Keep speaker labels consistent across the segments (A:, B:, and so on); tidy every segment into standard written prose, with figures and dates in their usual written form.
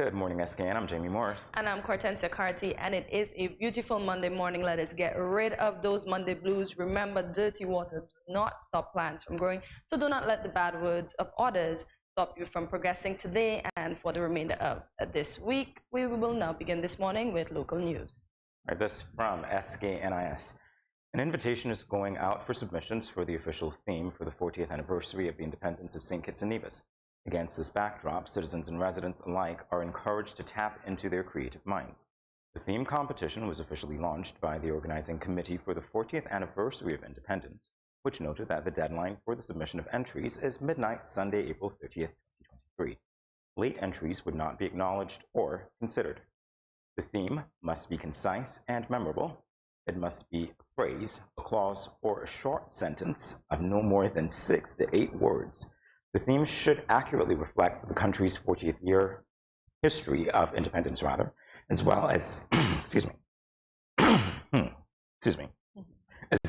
A: Good morning, SKN. I'm Jamie Morris.
B: And I'm Cortensia Carty, and it is a beautiful Monday morning. Let us get rid of those Monday blues. Remember, dirty water does not stop plants from growing, so do not let the bad words of others stop you from progressing today and for the remainder of this week. We will now begin this morning with local news.
A: All right, this from SKNIS. An invitation is going out for submissions for the official theme for the 40th anniversary of the independence of St. Kitts and Nevis. Against this backdrop, citizens and residents alike are encouraged to tap into their creative minds. The theme competition was officially launched by the organizing committee for the 40th anniversary of independence, which noted that the deadline for the submission of entries is midnight Sunday, April 30th, 2023. Late entries would not be acknowledged or considered. The theme must be concise and memorable. It must be a phrase, a clause, or a short sentence of no more than 6 to 8 words. The theme should accurately reflect the country's 40th year history of independence, as well as, excuse me, as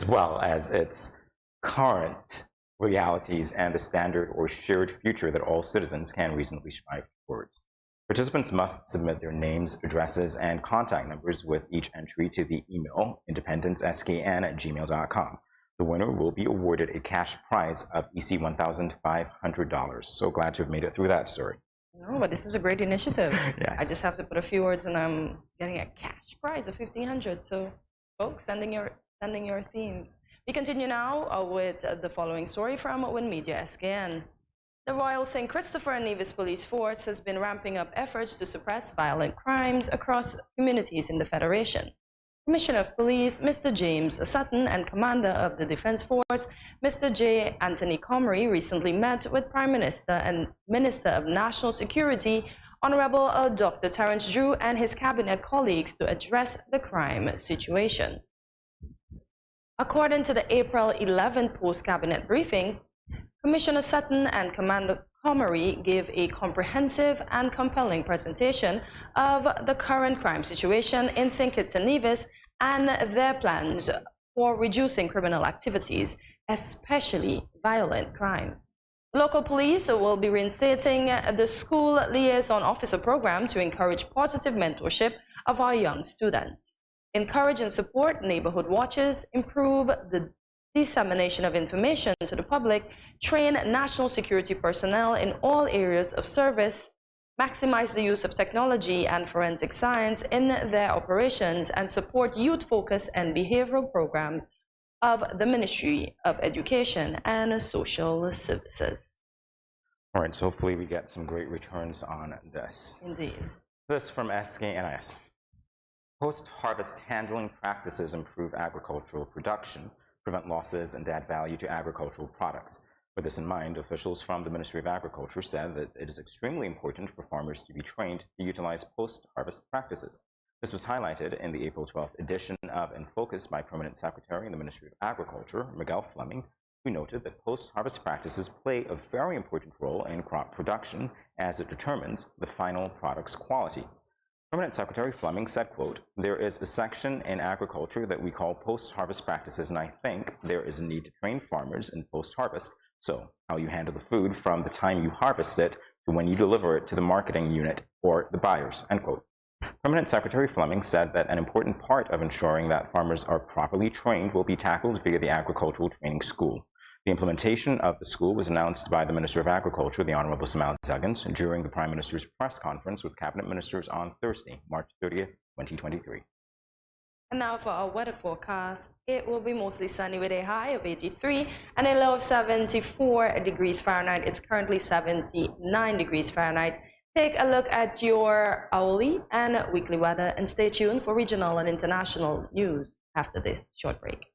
A: well as its current realities and the standard or shared future that all citizens can reasonably strive towards. Participants must submit their names, addresses, and contact numbers with each entry to the email independenceskn@gmail.com. The winner will be awarded a cash prize of EC $1,500. So glad to have made it through that story.
B: No, but this is a great initiative.
A: Yes.
B: I just have to put a few words and I'm getting a cash prize of $1,500. So folks, sending your themes. We continue now with the following story from Win Media SKN. The Royal St. Christopher and Nevis Police Force has been ramping up efforts to suppress violent crimes across communities in the Federation. Commissioner of Police Mr. James Sutton and Commander of the Defense Force Mr. J. Anthony Comrie recently met with Prime Minister and Minister of National Security Honorable Dr. Terence Drew and his cabinet colleagues to address the crime situation. According to the April 11th post-cabinet briefing, Commissioner Sutton and Commander Comrie gave a comprehensive and compelling presentation of the current crime situation in St. Kitts and Nevis and their plans for reducing criminal activities, especially violent crimes. Local police will be reinstating the school liaison officer program to encourage positive mentorship of our young students, encourage and support neighborhood watches, improve the dissemination of information to the public, train national security personnel in all areas of service, maximize the use of technology and forensic science in their operations, and support youth-focused and behavioral programs of the Ministry of Education and Social Services.
A: All right, so hopefully we get some great returns on this.
B: Indeed.
A: This from SKNIS. Post-harvest handling practices improve agricultural production, prevent losses, and add value to agricultural products. With this in mind, officials from the Ministry of Agriculture said that it is extremely important for farmers to be trained to utilize post-harvest practices. This was highlighted in the April 12th edition of In Focus by Permanent Secretary in the Ministry of Agriculture, Miguel Fleming, who noted that post-harvest practices play a very important role in crop production as it determines the final product's quality. Permanent Secretary Fleming said, quote, "There is a section in agriculture that we call post-harvest practices, and I think there is a need to train farmers in post-harvest. So, how you handle the food from the time you harvest it to when you deliver it to the marketing unit or the buyers," end quote. Permanent Secretary Fleming said that an important part of ensuring that farmers are properly trained will be tackled via the Agricultural Training School. The implementation of the school was announced by the Minister of Agriculture, the Honorable Samal Duggins, during the Prime Minister's press conference with Cabinet Ministers on Thursday, March 30th, 2023.
B: And now for our weather forecast. It will be mostly sunny with a high of 83 and a low of 74 degrees Fahrenheit. It's currently 79 degrees Fahrenheit. Take a look at your hourly and weekly weather and stay tuned for regional and international news after this short break.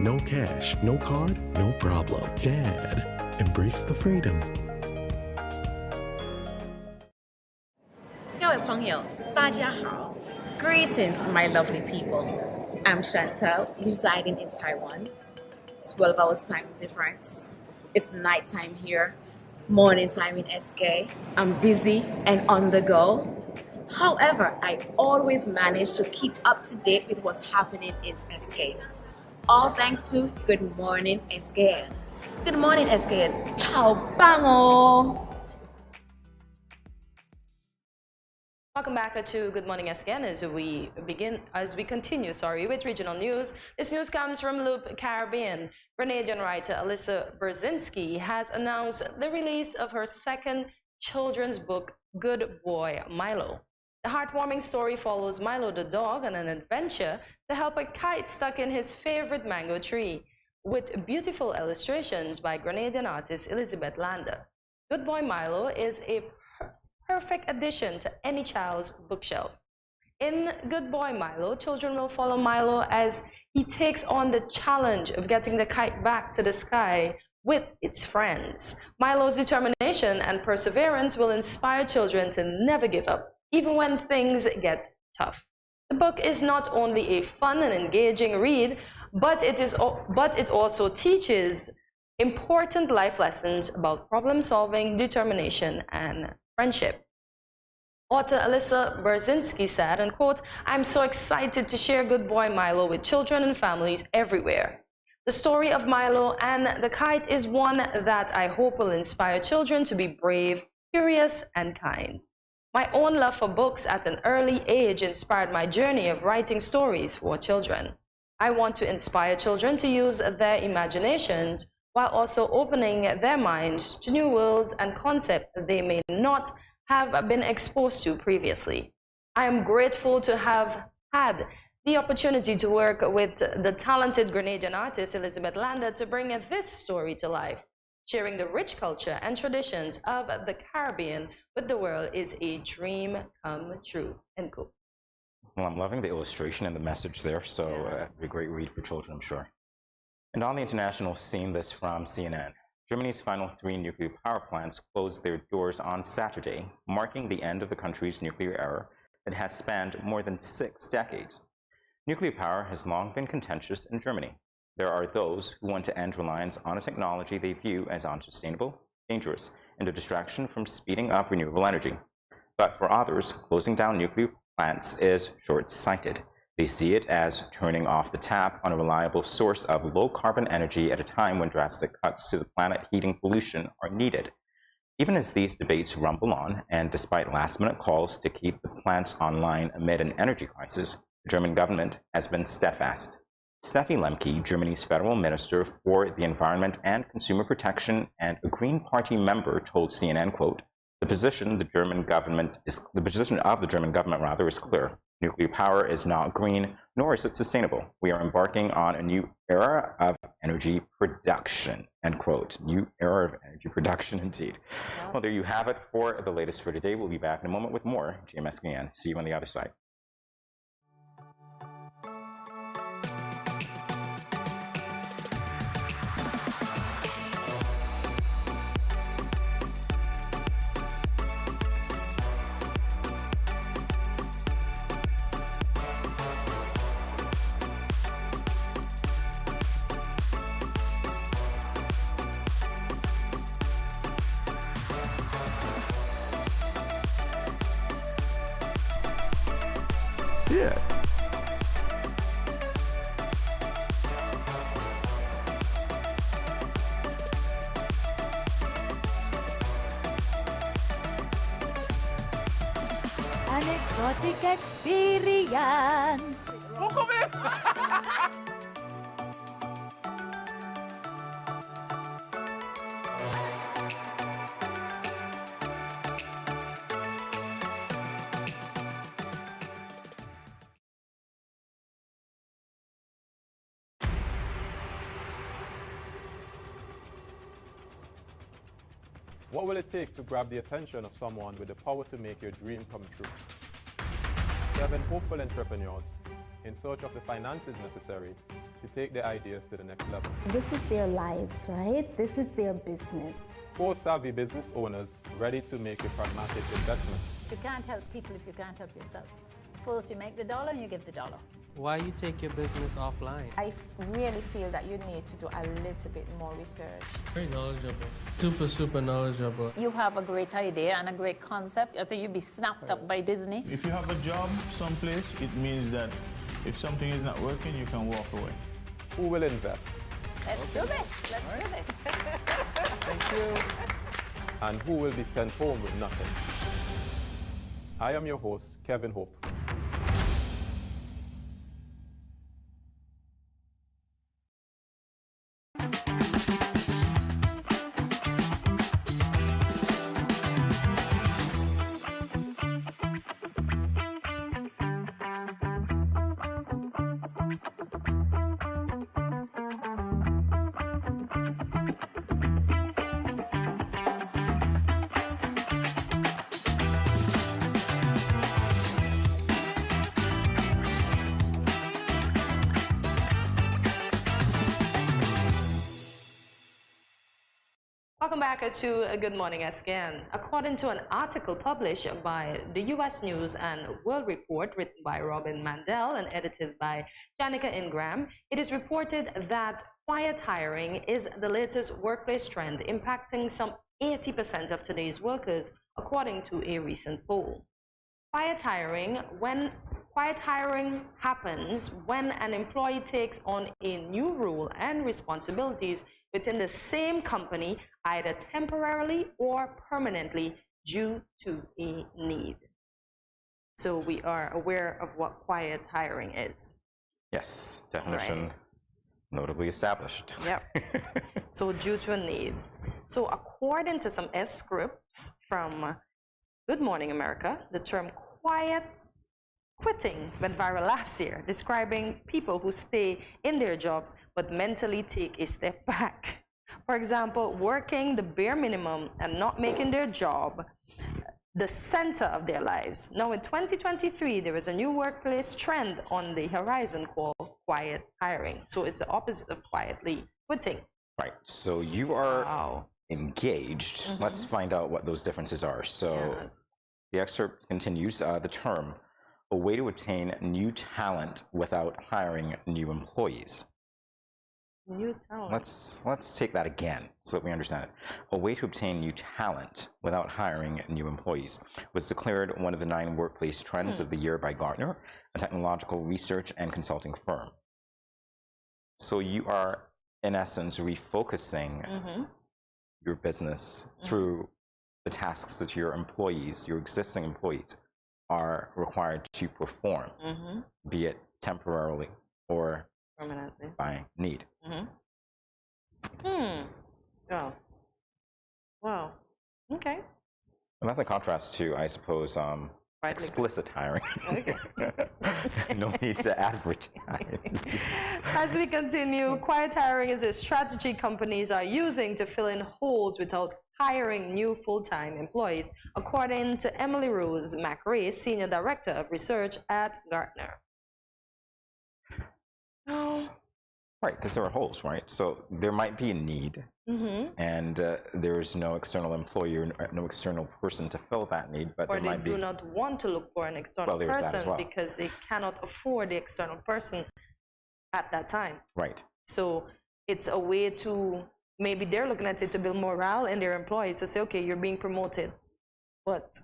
C: no cash, no card, no problem. Dad, embrace the freedom.
D: 各位朋友，大家好. Greetings, my lovely people. I'm Chantel, residing in Taiwan. 12 hours time difference. It's nighttime here, morning time in SK. I'm busy and on the go. However, I always manage to keep up to date with what's happening in SK. All thanks to Good Morning SKN. Good morning SKN. Ciao bango.
B: Welcome back to Good Morning SKN as we continue with regional news. This news comes from Loop Caribbean. Grenadian writer Alyssa Berzinski has announced the release of her second children's book, Good Boy Milo. The heartwarming story follows Milo the dog on an adventure to help a kite stuck in his favorite mango tree, with beautiful illustrations by Grenadian artist Elizabeth Lander. Good Boy Milo is a perfect addition to any child's bookshelf. In Good Boy Milo, children will follow Milo as he takes on the challenge of getting the kite back to the sky with its friends. Milo's determination and perseverance will inspire children to never give up, even when things get tough. The book is not only a fun and engaging read, but it also teaches important life lessons about problem solving, determination, and friendship. Author Alyssa Berzinski said, and quote, "I'm so excited to share Good Boy Milo with children and families everywhere. The story of Milo and the kite is one that I hope will inspire children to be brave, curious, and kind. My own love for books at an early age inspired my journey of writing stories for children. I want to inspire children to use their imaginations while also opening their minds to new worlds and concepts that they may not have been exposed to previously. I am grateful to have had the opportunity to work with the talented Grenadian artist Elizabeth Lander to bring this story to life. Sharing the rich culture and traditions of the Caribbean with the world is a dream come true." End quote.
A: Well, I'm loving the illustration and the message there, so it's a great read for children, I'm sure. And on the international scene, this from CNN. Germany's final 3 nuclear power plants closed their doors on Saturday, marking the end of the country's nuclear era that has spanned more than 6 decades. Nuclear power has long been contentious in Germany. There are those who want to end reliance on a technology they view as unsustainable, dangerous, and a distraction from speeding up renewable energy. But for others, closing down nuclear plants is short-sighted. They see it as turning off the tap on a reliable source of low-carbon energy at a time when drastic cuts to the planet heating pollution are needed. Even as these debates rumble on, and despite last-minute calls to keep the plants online amid an energy crisis, the German government has been steadfast. Steffi Lemke, Germany's federal minister for the environment and consumer protection and a Green Party member, told CNN, quote, the position of the German government is clear. Nuclear power is not green, nor is it sustainable. We are embarking on a new era of energy production," end quote. New era of energy production, indeed. Yeah. Well, there you have it for the latest for today. We'll be back in a moment with more GMSKN. See you on the other side.
C: Cheers.
E: An exotic experience.
F: What will it take to grab the attention of someone with the power to make your dream come true? 7 hopeful entrepreneurs in search of the finances necessary to take their ideas to the next level.
G: This is their lives, right? This is their business.
F: 4 savvy business owners ready to make a pragmatic investment.
H: You can't help people if you can't help yourself. First, you make the dollar and you give the dollar.
I: Why you take your business offline?
G: I really feel that you need to do a little bit more research.
I: Very knowledgeable. Super knowledgeable.
H: You have a great idea and a great concept. I think you'd be snapped up by Disney.
J: If you have a job someplace, it means that if something is not working, you can walk away.
F: Who will invest?
H: Let's do this. Let's do this.
F: Thank you. And who will be sent home with nothing? I am your host, Kevin Hope.
B: Welcome back to Good Morning SKN. According to an article published by the U.S. News and World Report written by Robin Mandel and edited by Janica Ingram, it is reported that quiet hiring is the latest workplace trend impacting some 80% of today's workers, according to a recent poll. Quiet hiring happens when an employee takes on a new role and responsibilities within the same company, either temporarily or permanently due to a need. So we are aware of what quiet hiring is.
A: Yes, definition notably established.
B: Yep. So due to a need. So according to some scripts from Good Morning America, the term quiet quitting went viral last year, describing people who stay in their jobs but mentally take a step back. For example, working the bare minimum and not making their job the center of their lives. Now in 2023, there is a new workplace trend on the horizon called quiet hiring. So it's the opposite of quietly quitting.
A: Right, so you are engaged. Let's find out what those differences are. So the excerpt continues, the term, a way to obtain new talent without hiring new employees.
B: New talent.
A: Let's take that again so that we understand it. A way to obtain new talent without hiring new employees was declared one of the 9 workplace trends of the year by Gartner, a technological research and consulting firm. So you are, in essence, refocusing your business through the tasks that your employees, your existing employees, are required to perform, be it temporarily or
B: permanently
A: by need.
B: Oh. Wow. Okay.
A: And that's a contrast to, I suppose, explicit hiring.
B: Okay.
A: No need to advertise.
B: As we continue, quiet hiring is a strategy companies are using to fill in holes without hiring new full-time employees, according to Emily Rose McRae, Senior Director of Research at Gartner. Oh.
A: Right, because there are holes, right? So there might be a need, and there is no external employer, no external person to fill that need, but
B: or
A: there might be.
B: Or they do not want to look for an external person because they cannot afford the external person at that time.
A: Right.
B: So it's a way to, maybe they're looking at it to build morale in their employees to say, okay, you're being promoted, but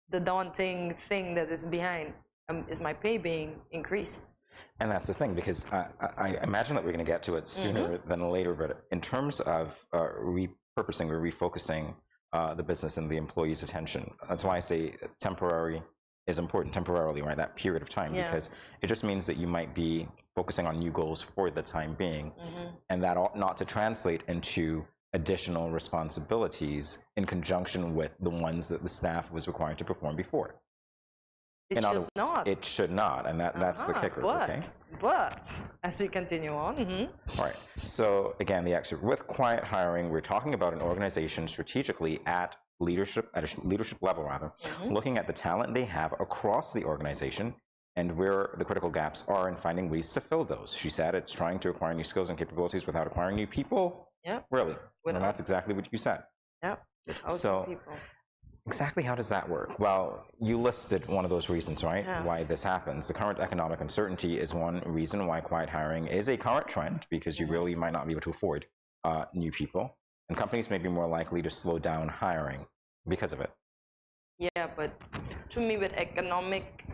B: the daunting thing that is behind is my pay being increased.
A: And that's the thing, because I imagine that we're going to get to it sooner than later, but in terms of repurposing or refocusing the business and the employee's attention, that's why I say temporary is important, temporarily, right, that period of time, because it just means that you might be focusing on new goals for the time being, and that ought not to translate into additional responsibilities in conjunction with the ones that the staff was required to perform before.
B: It should not.
A: It should not, and that's the kicker.
B: But as we continue on,
A: all right. So again, the excerpt with quiet hiring, we're talking about an organization strategically at a leadership level, rather, looking at the talent they have across the organization and where the critical gaps are in finding ways to fill those. She said it's trying to acquire new skills and capabilities without acquiring new people.
B: Yep.
A: Really? Well, that's exactly what you said.
B: Yep.
A: So, exactly how does that work? Well, you listed one of those reasons, right?
B: Yeah.
A: Why this happens. The current economic uncertainty is one reason why quiet hiring is a current trend, because you really might not be able to afford new people. And companies may be more likely to slow down hiring because of it.
B: Yeah, but to me, with economic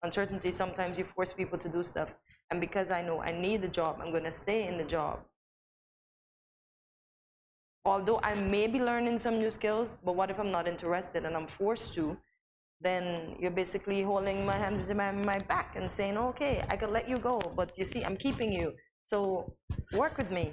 B: uncertainty, sometimes you force people to do stuff. And because I know I need the job, I'm going to stay in the job. Although I may be learning some new skills, but what if I'm not interested and I'm forced to? Then you're basically holding my hands behind my back and saying, okay, I could let you go, but you see, I'm keeping you. So work with me.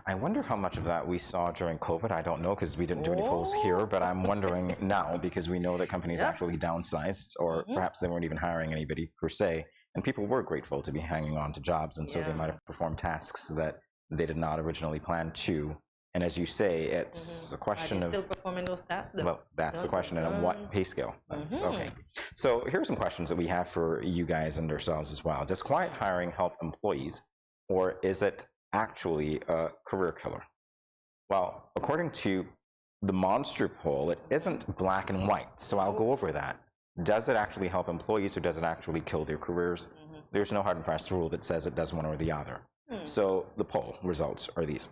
A: I wonder how much of that we saw during COVID. I don't know, because we didn't do any polls here, but I'm wondering now, because we know that companies actually downsized, or perhaps they weren't even hiring anybody per se, and people were grateful to be hanging on to jobs, and so they might have performed tasks that they did not originally plan to. And as you say, it's a question of...
B: still performing those tasks, though.
A: Well, that's the question, and on what pay scale. That's, okay. So here are some questions that we have for you guys and ourselves as well. Does quiet hiring help employees, or is it actually a career killer? Well, according to the Monster poll, it isn't black and white, so I'll go over that. Does it actually help employees, or does it actually kill their careers? There's no hard and fast rule that says it does one or the other. So the poll results are these.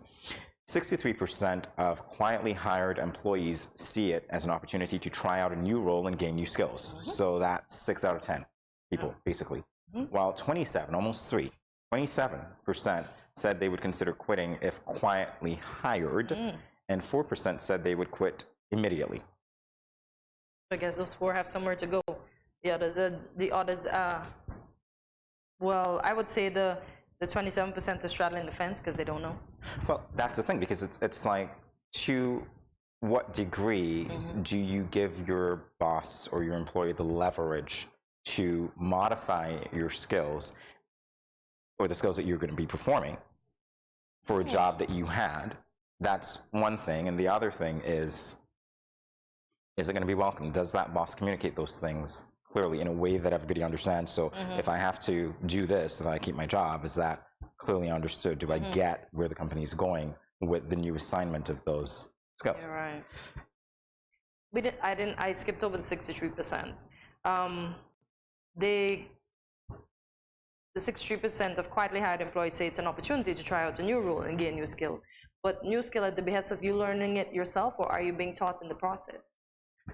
A: 63% of quietly hired employees see it as an opportunity to try out a new role and gain new skills. So that's 6 out of 10 people, basically. While 27% said they would consider quitting if quietly hired, and 4% said they would quit immediately.
B: I guess those 4 have somewhere to go. The others well, I would say the 27% is straddling the fence because they don't know.
A: Well, that's the thing, because it's like, to what degree do you give your boss or your employee the leverage to modify your skills, or the skills that you're going to be performing for a job that you had? That's one thing. And the other thing is it going to be welcome? Does that boss communicate those things clearly in a way that everybody understands? So if I have to do this so that I keep my job, is that clearly understood? Do I get where the company is going with the new assignment of those skills?
B: You're right. I skipped over the 63%. The 63% of quietly hired employees say it's an opportunity to try out a new role and gain new skill. But new skill at the behest of you learning it yourself, or are you being taught in the process?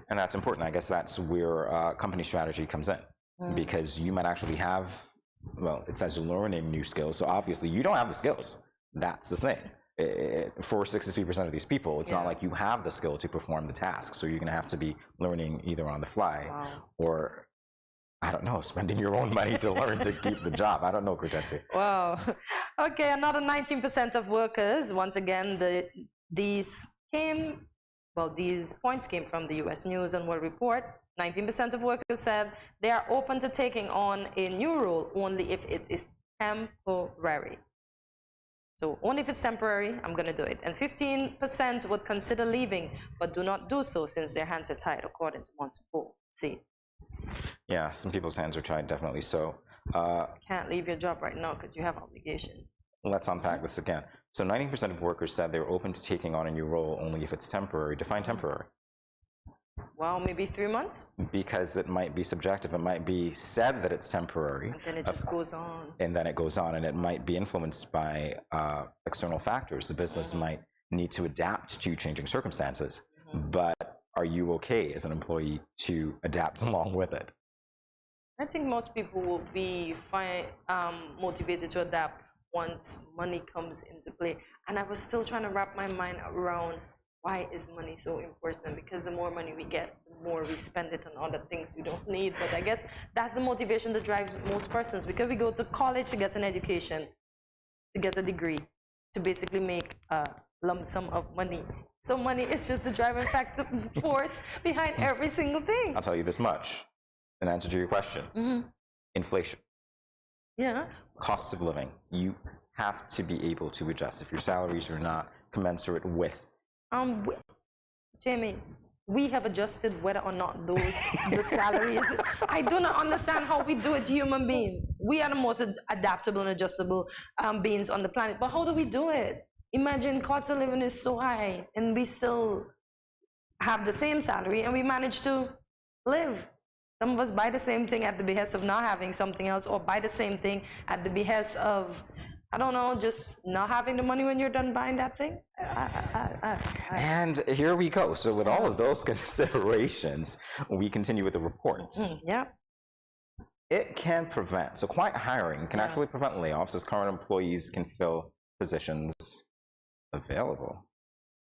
A: And that's important. I guess that's where company strategy comes in, because you might actually have, well, it says learning new skills. So obviously you don't have the skills. That's the thing. For 63% of these people, it's not like you have the skill to perform the task. So you're going to have to be learning either on the fly or, I don't know, spending your own money to learn to keep the job. I don't know, Kurtensi.
B: Wow. Okay, another 19% of workers, once again, these points came from the U.S. News and World Report. 19% of workers said they are open to taking on a new role only if it is temporary. So only if it's temporary, I'm going to do it. And 15% would consider leaving, but do not do so since their hands are tied, according to Monster poll. See?
A: Yeah, some people's hands are tied, definitely so.
B: Can't leave your job right now because you have obligations.
A: Let's unpack this again. So 90% of workers said they were open to taking on a new role only if it's temporary. Define temporary.
B: Well, maybe 3 months?
A: Because it might be subjective. It might be said that it's temporary.
B: And then it just goes on.
A: And then it goes on, and it might be influenced by external factors. The business might need to adapt to changing circumstances. But are you okay as an employee to adapt along with it?
B: I think most people will be motivated to adapt once money comes into play. And I was still trying to wrap my mind around, why is money so important? Because the more money we get, the more we spend it on other things we don't need. But I guess that's the motivation that drives most persons, because we go to college to get an education, to get a degree, to basically make a lump sum of money. So money is just the driving factor force behind every single thing.
A: I'll tell you this much, in answer to your question. Inflation.
B: Yeah.
A: Cost of living. You have to be able to adjust if your salaries are not commensurate with.
B: Jamie, we have adjusted whether or not the salaries. I do not understand how we do it, human beings. We are the most adaptable and adjustable beings on the planet. But how do we do it? Imagine cost of living is so high and we still have the same salary and we manage to live. Some of us buy the same thing at the behest of not having something else, or buy the same thing at the behest of, I don't know, just not having the money when you're done buying that thing.
A: And here we go. So with all of those considerations, we continue with the reports.
B: Yeah.
A: It can prevent, so quiet hiring can actually prevent layoffs as current employees can fill positions available.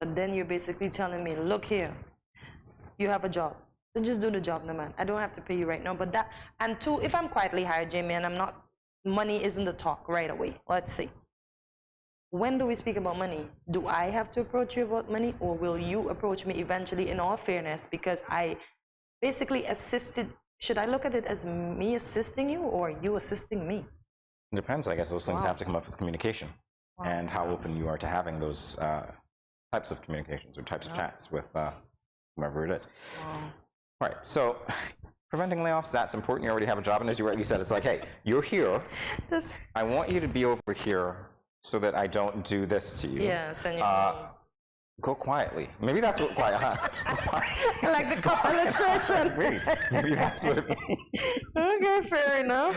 B: But then you're basically telling me, look here, you have a job. So just do the job, no man. I don't have to pay you right now. But that, and two, if I'm quietly hired, Jamie, and I'm not, money isn't the talk right away. Let's see. When do we speak about money? Do I have to approach you about money, or will you approach me eventually in all fairness? Because I basically assisted. Should I look at it as me assisting you or you assisting me?
A: It depends. I guess those things have to come up with communication and how open you are to having those types of communications or types of chats with whomever it is. All right, so preventing layoffs, that's important. You already have a job, and as you rightly said, it's like, hey, you're here. I want you to be over here so that I don't do this to you.
B: Yeah, send you
A: go quietly. Maybe that's what quiet.
B: Like the cup illustration.
A: Wait, maybe that's what it means.
B: Okay, fair enough.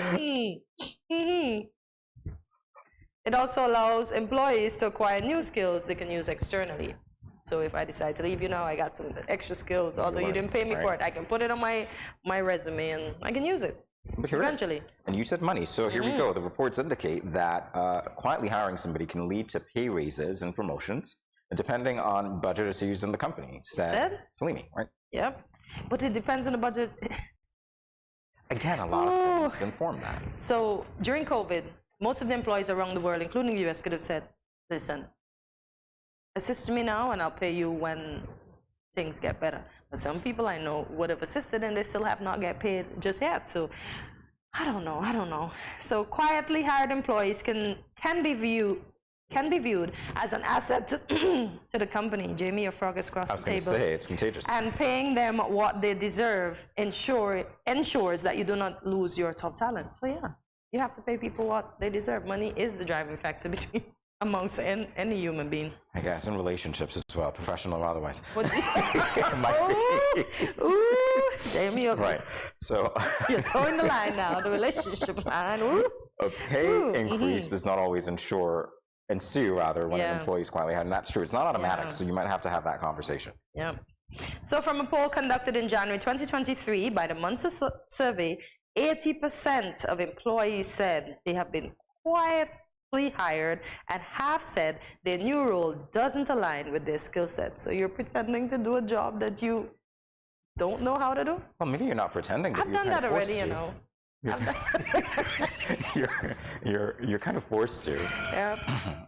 B: It also allows employees to acquire new skills they can use externally. So if I decide to leave you now, I got some extra skills. Although you didn't pay me for it, I can put it on my resume and I can use it eventually.
A: And you said money, so here we go. The reports indicate that quietly hiring somebody can lead to pay raises and promotions, depending on budget issues in the company, said Salimi, right?
B: Yep. But it depends on the budget.
A: Again, a lot of things inform that.
B: So during COVID, most of the employees around the world, including the US, could have said, listen, assist me now and I'll pay you when things get better. But some people I know would have assisted and they still have not get paid just yet. So I don't know. So quietly hired employees can be viewed as an asset to the company. Jamie, your frog is across the table. I was going to
A: say, it's contagious.
B: And paying them what they deserve ensures that you do not lose your top talent. So yeah, you have to pay people what they deserve. Money is the driving factor amongst any human being. I
A: guess in relationships as well, professional or otherwise.
B: Ooh, Jamie, okay.
A: Right. So
B: you're towing the line now, the relationship line. Ooh.
A: A pay increase does not always ensue when an employee is quietly hired, and that's true. It's not automatic, so you might have to have that conversation.
B: Yeah. So from a poll conducted in January 2023 by the Munster survey, 80% of employees said they have been quietly hired, and half said their new role doesn't align with their skill set. So you're pretending to do a job that you don't know how to do?
A: Well, maybe you're not pretending.
B: I've done that already, you know.
A: You're kind of forced to.
B: Yep.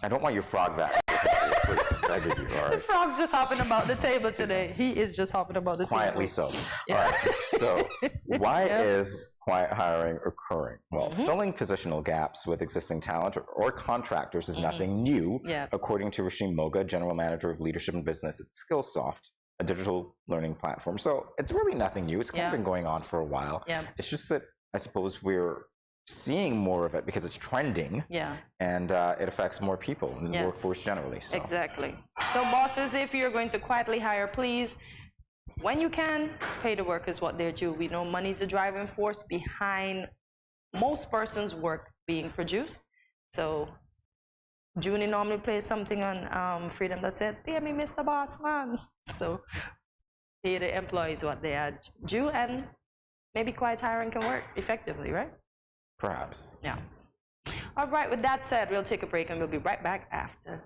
A: I don't want your frog back.
B: The frog's just hopping about the table today. He is just hopping about the
A: Quietly
B: table.
A: so. Yeah. All right. So why is quiet hiring occurring? Well, filling positional gaps with existing talent or contractors is nothing new, according to Rashim Moga, General Manager of Leadership and Business at Skillsoft, a digital learning platform. So it's really nothing new. It's kind of been going on for a while. It's just that I suppose we're seeing more of it because it's trending, and it affects more people in the workforce generally. So.
B: Exactly. So bosses, if you're going to quietly hire, please, when you can, pay the workers what they're due. We know money is the driving force behind most persons' work being produced. So Junie normally plays something on Freedom that said, pay me, Mr. Boss Man. So pay the employees what they are due, and maybe quiet hiring can work effectively, right?
A: Perhaps.
B: Yeah. All right, with that said, we'll take a break and we'll be right back after.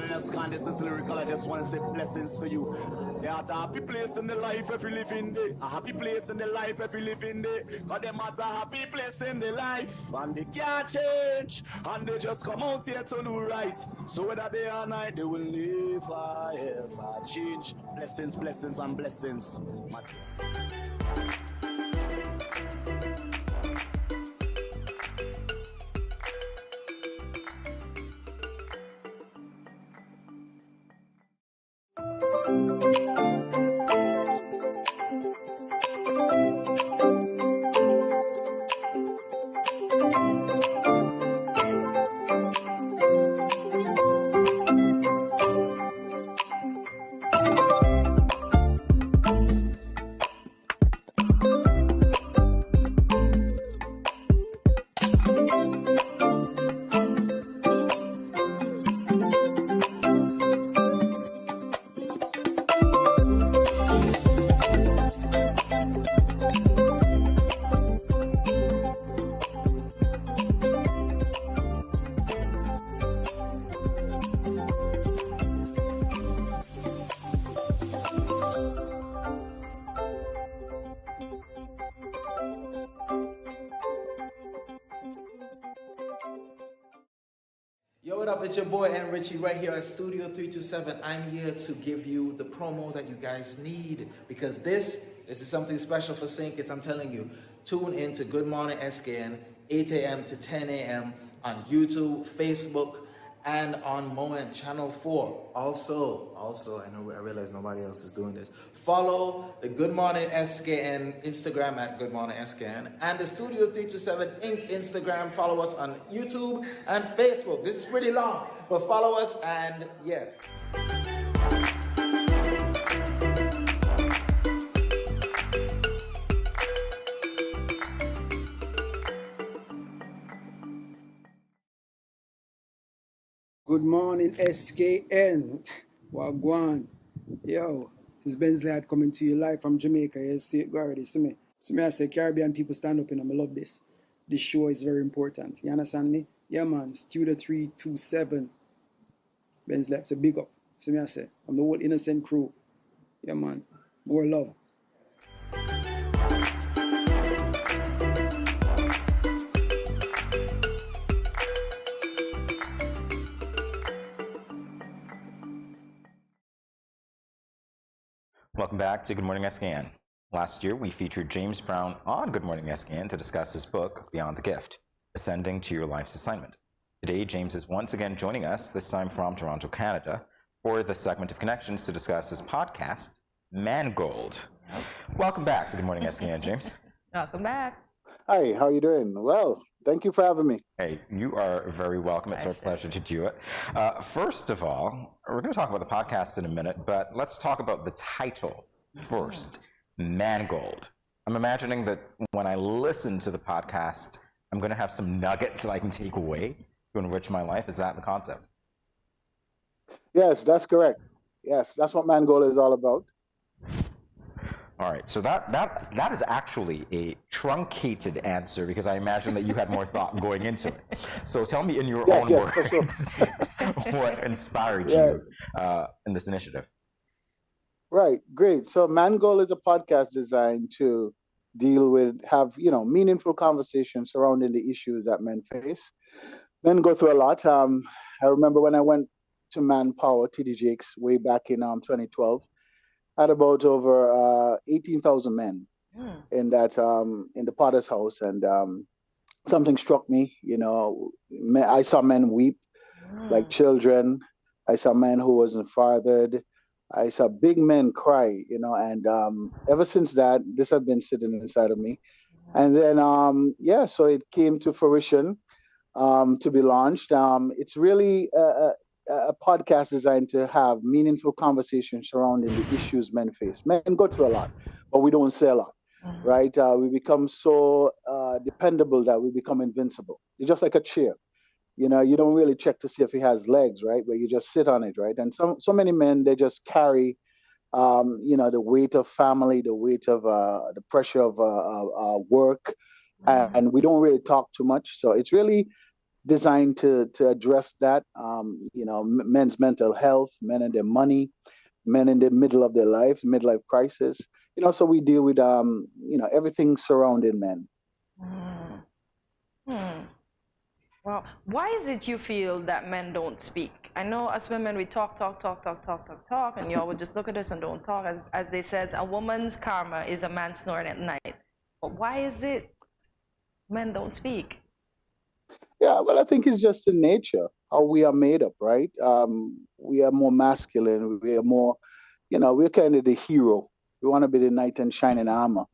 K: morning, SKN. This is lyrical. I just want to say blessings to you. There are a happy place in the life if you live in there. A happy place in the life if you live in there. Cause them at a happy place in the life. And they can't change. And they just come out here to do right. So whether day or night, they will live forever. Change. Blessings, blessings, and blessings.
L: Yo, what up? It's your boy and Richie right here at Studio 327. I'm here to give you the promo that you guys need because this is something special for St. Kitts. I'm telling you, tune in to Good Morning SKN, 8 a.m. to 10 a.m. on YouTube, Facebook, and on Moment Channel 4. Also, I realize nobody else is doing this. Follow the Good Morning SKN Instagram at Good Morning SKN and the Studio 327 Inc. Instagram. Follow us on YouTube and Facebook. This is pretty long, but follow us and yeah.
M: Good morning, SKN. Wagwan. Yo, it's Bensley Lad coming to you live from Jamaica. You see it, go already. See me, I say Caribbean people stand up and I love this. This show is very important. You understand me? Yeah, man. Studio 327. Bensley Lad, it's a big up. See me, I say. I'm the whole innocent crew. Yeah, man. More love.
A: Welcome back to Good Morning SKN. Last year, we featured James Brown on Good Morning SKN to discuss his book, Beyond the Gift, Ascending to Your Life's Assignment. Today, James is once again joining us, this time from Toronto, Canada, for the segment of Connections to discuss his podcast, Mangold. Welcome back to Good Morning SKN, James.
B: Welcome back.
N: Hi, how are you doing? Well, thank you for having me.
A: Hey, you are very welcome. It's our pleasure to do it. First of all, we're going to talk about the podcast in a minute, but let's talk about the title first, Mangold. I'm imagining that when I listen to the podcast, I'm going to have some nuggets that I can take away to enrich my life. Is that the concept?
N: Yes, that's correct. Yes, that's what Mangold is all about.
A: All right, so that is actually a truncated answer because I imagine that you had more thought going into it. So tell me in your own words what inspired you in this initiative.
N: Right, great. So Mangold is a podcast designed to have meaningful conversations surrounding the issues that men face. Men go through a lot. I remember when I went to Manpower, TD Jakes, way back in 2012. Had about over 18,000 men in that in the Potter's house, and something struck me. I saw men weep like children. I saw men who wasn't fathered. I saw big men cry. And ever since that, this had been sitting inside of me. And then so it came to fruition to be launched. It's really a podcast designed to have meaningful conversations surrounding the issues men face. Men go through a lot, but we don't say a lot, right? We become so dependable that we become invincible. It's just like a chair. You don't really check to see if it has legs, right? But you just sit on it, right? And so many men, they just carry, the weight of family, the weight of the pressure of work, and we don't really talk too much. So it's really designed to address that. Men's mental health, men and their money, men in the middle of their life, midlife crisis. So we deal with everything surrounding men.
B: Well, why is it you feel that men don't speak? I know as women we talk, and y'all would just look at us and don't talk. As they said, a woman's karma is a man snoring at night. But why is it men don't speak?
N: Yeah, well, I think it's just in nature, how we are made up, right? We are more masculine. We are more, we're kind of the hero. We want to be the knight in shining armor,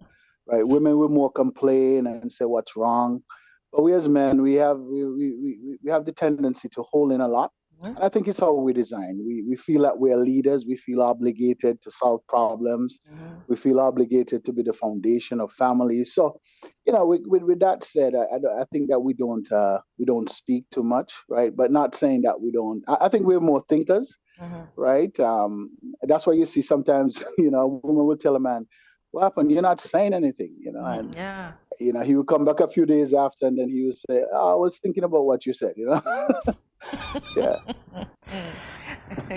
N: right? Women will more complain and say what's wrong. But we as men, we have the tendency to hold in a lot. And I think it's how we design. We feel that we're leaders. We feel obligated to solve problems. We feel obligated to be the foundation of families. So, with that said, I think that we don't speak too much, right? But not saying that we don't. I think we're more thinkers, right? That's why you see sometimes, a woman will tell a man, "What happened? You're not saying anything," and he would come back a few days after, and then he would say, "Oh, I was thinking about what you said," Yeah.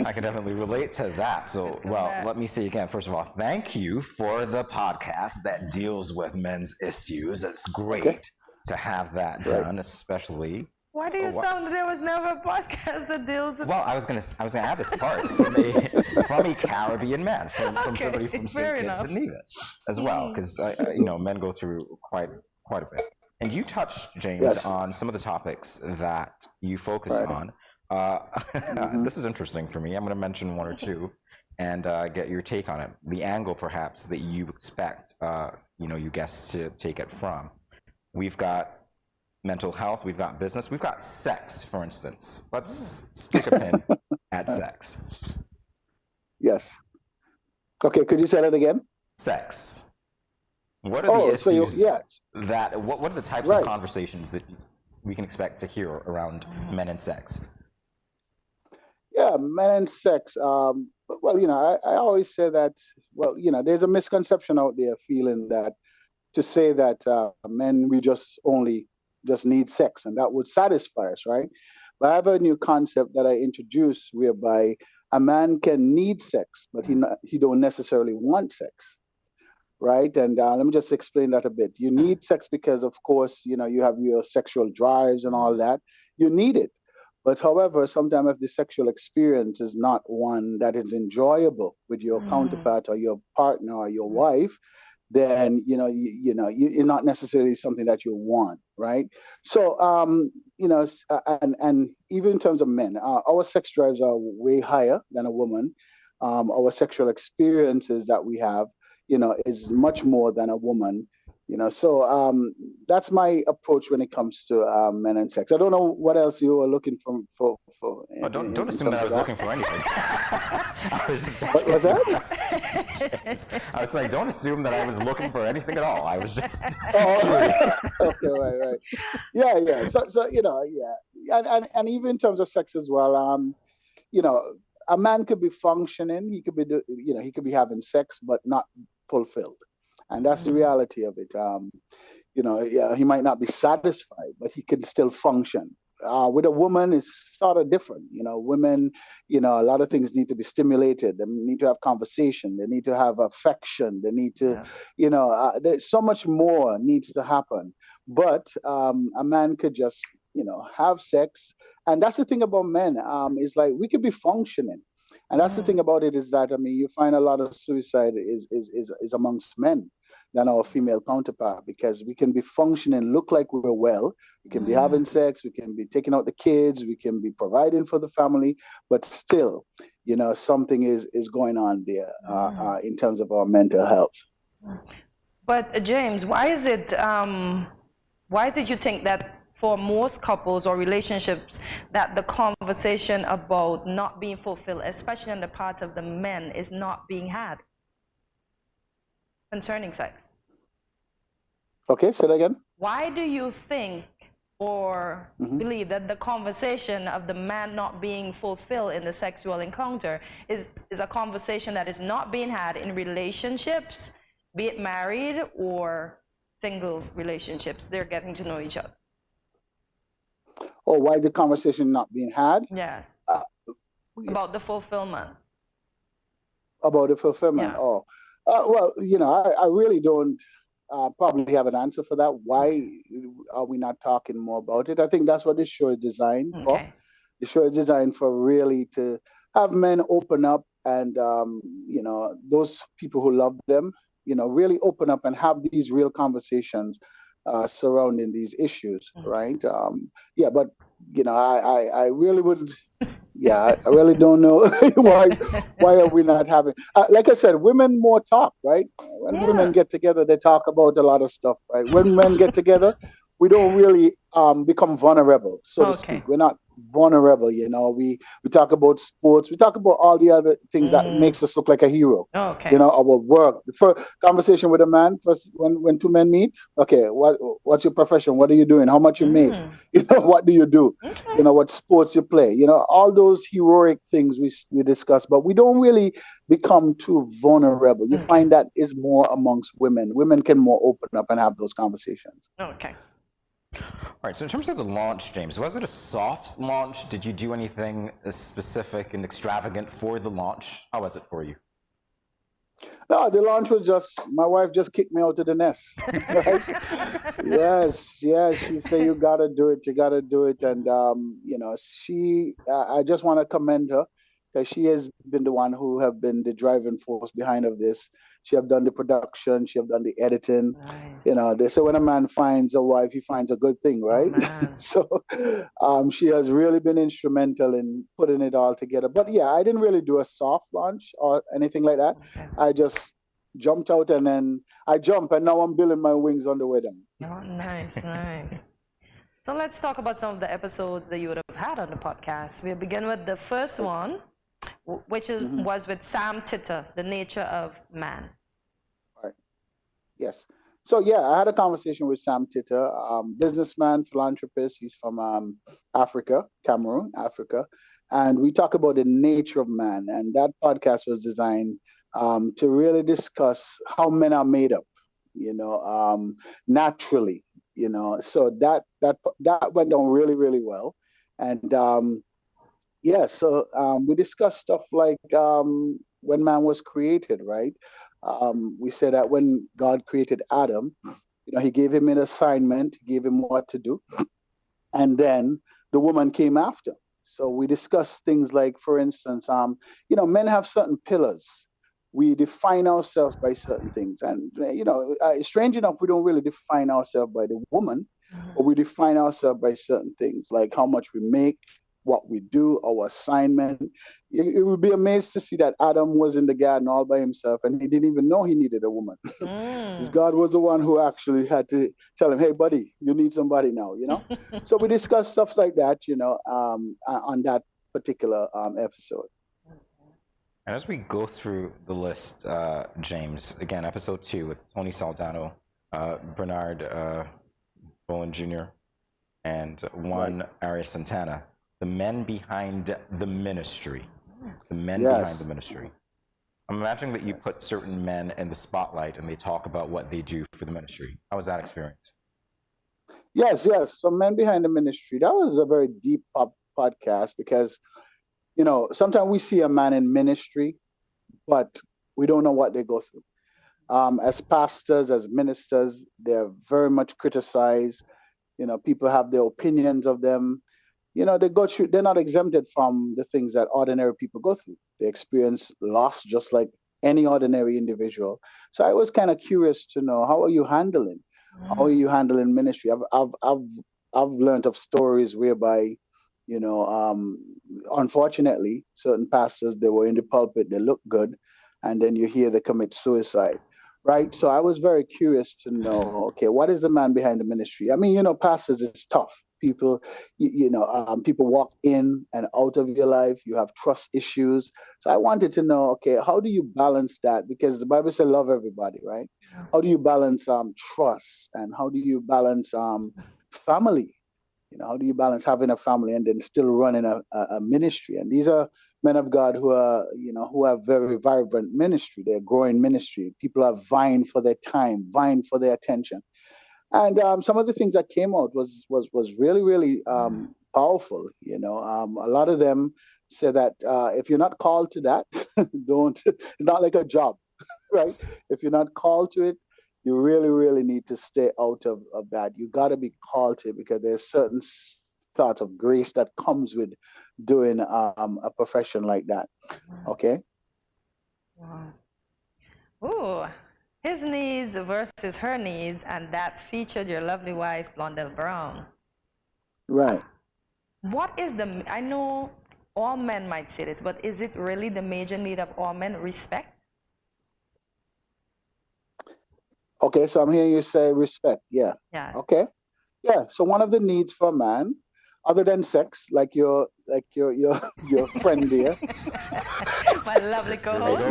A: I can definitely relate to that. So, let me say again, first of all, thank you for the podcast that deals with men's issues. It's great to have that done, especially.
B: Why do you sound there was never a podcast that deals with?
A: Well, I was gonna add this part from a Caribbean man, from somebody from St. Kitts and Nevis as well, because men go through quite a bit. And you touched, James, on some of the topics that you focus on. This is interesting for me. I'm going to mention one or two and get your take on it. The angle, perhaps, that you expect, you guests to take it from. We've got mental health. We've got business. We've got sex, for instance. Let's stick a pin at sex.
N: Yes. Okay. Could you say that again?
A: Sex. What are the issues what are the types of conversations that we can expect to hear around men and sex?
N: Yeah, men and sex. I always say that, there's a misconception out there feeling that to say that men, we just need sex and that would satisfy us, right? But I have a new concept that I introduced whereby a man can need sex, but he don't necessarily want sex. Right. And let me just explain that a bit. You need sex because, of course, you have your sexual drives and all that. You need it. But however, sometimes if the sexual experience is not one that is enjoyable with your counterpart or your partner or your wife, then, you're not necessarily something that you want. Right. So, and even in terms of men, our sex drives are way higher than a woman. Our sexual experiences that we have, is much more than a woman, So that's my approach when it comes to men and sex. I don't know what else you were looking for.
A: Don't assume that I was looking for anything.
N: What was that?
A: I was like, don't assume that I was looking for anything at all. I was just
N: Okay, right. Yeah. So and even in terms of sex as well, a man could be functioning. He could be, he could be having sex, but not fulfilled, and that's the reality of it. He might not be satisfied, but he can still function. With a woman, it's sort of different. Women, a lot of things need to be stimulated. They need to have conversation. They need to have affection. They need to, there's so much more needs to happen. But a man could just, have sex. And that's the thing about men, is like we could be functioning. And that's the thing about it is that, you find a lot of suicide is amongst men than our female counterpart, because we can be functioning, look like we're well, we can be having sex, we can be taking out the kids, we can be providing for the family, but still, something is going on there in terms of our mental health.
B: But James, why is it you think that for most couples or relationships that the conversation about not being fulfilled, especially on the part of the men, is not being had concerning sex?
N: Okay, say that again.
B: Why do you think or believe that the conversation of the man not being fulfilled in the sexual encounter is a conversation that is not being had in relationships, be it married or single relationships? They're getting to know each other.
N: Oh, why the conversation not being had?
B: Yes. About the fulfillment.
N: About the fulfillment.
B: Yeah.
N: Oh, well, I really don't probably have an answer for that. Why are we not talking more about it? I think that's what this show is designed for. The show is designed for really to have men open up and, those people who love them, really open up and have these real conversations surrounding these issues, right? But, I really wouldn't. Yeah, I really don't know why are we not having. Like I said, women more talk, right? When women get together, they talk about a lot of stuff, right? When men get together, we don't really become vulnerable, so to speak. We're not vulnerable, We talk about sports, we talk about all the other things that makes us look like a hero. Our work. For conversation with a man, first when two men meet, okay, what's your profession? What are you doing? How much you make? What do you do? What sports you play? All those heroic things we discuss, but we don't really become too vulnerable. You find that is more amongst women. Women can more open up and have those conversations.
B: Okay.
A: All right, so in terms of the launch, James, was it a soft launch? Did you do anything specific and extravagant for the launch? How was it for you?
N: No, the launch was just, my wife just kicked me out of the nest. Right? Yes. She said, you got to do it. And, I just want to commend her because she has been the one who have been the driving force behind of this. She have done the production. She have done the editing. Right. They say when a man finds a wife, he finds a good thing, right? So she has really been instrumental in putting it all together. But yeah, I didn't really do a soft launch or anything like that. Okay. I just jumped out and then I jump and now I'm building my wings on the way down.
B: Oh, nice. So let's talk about some of the episodes that you would have had on the podcast. We'll begin with the first one, which was with Sam Titter, The Nature of Man.
N: Right. Yes. So yeah, I had a conversation with Sam Titter, businessman, philanthropist. He's from Africa, Cameroon, Africa. And we talk about the nature of man. And that podcast was designed to really discuss how men are made up, naturally, So that went down really, really well. And we discussed stuff like when man was created, right? We said that when God created Adam, he gave him an assignment, gave him what to do. And then the woman came after. So we discussed things like, for instance, men have certain pillars. We define ourselves by certain things. And, strange enough, we don't really define ourselves by the woman, but we define ourselves by certain things, like how much we make, what we do, our assignment. You would be amazed to see that Adam was in the garden all by himself and he didn't even know he needed a woman. Because God was the one who actually had to tell him, hey, buddy, you need somebody now, So we discussed stuff like that, on that particular episode.
A: And as we go through the list, James, again, episode 2 with Tony Saldano, Bernard Bowen Jr., and Juan Arias Santana, the men behind the ministry. The men behind the ministry. I'm imagining that you put certain men in the spotlight and they talk about what they do for the ministry. How was that experience?
N: Yes. So Men Behind the Ministry, that was a very deep podcast because, sometimes we see a man in ministry, but we don't know what they go through. As pastors, as ministers, they're very much criticized. People have their opinions of them. They go through, they're not exempted from the things that ordinary people go through. They experience loss just like any ordinary individual. So I was kind of curious to know, how are you handling? How are you handling ministry? I've learned of stories whereby, unfortunately, certain pastors, they were in the pulpit, they look good, and then you hear they commit suicide. Right. So I was very curious to know, okay, what is the man behind the ministry? I mean, pastors is tough. People, people walk in and out of your life. You have trust issues. So I wanted to know, okay, how do you balance that? Because the Bible says love everybody, right? How do you balance trust, and how do you balance family? How do you balance having a family and then still running a ministry? And these are men of God who are, who have very vibrant ministry. They're growing ministry. People are vying for their time, vying for their attention. And some of the things that came out was really, really powerful. You know, a lot of them say that if you're not called to that, don't. It's not like a job, right? If you're not called to it, you really, really need to stay out of that. You got to be called to it because there's certain sort of grace that comes with doing a profession like that. Okay.
B: Wow. Ooh, his needs versus her needs, and that featured your lovely wife, Blondell Brown.
N: Right.
B: What is I know all men might say this, but is it really the major need of all men, respect?
N: Okay, so I'm hearing you say respect. Yeah.
B: Yeah.
N: Okay. Yeah. So one of the needs for a man, other than sex, like your friend there.
B: My lovely co-host.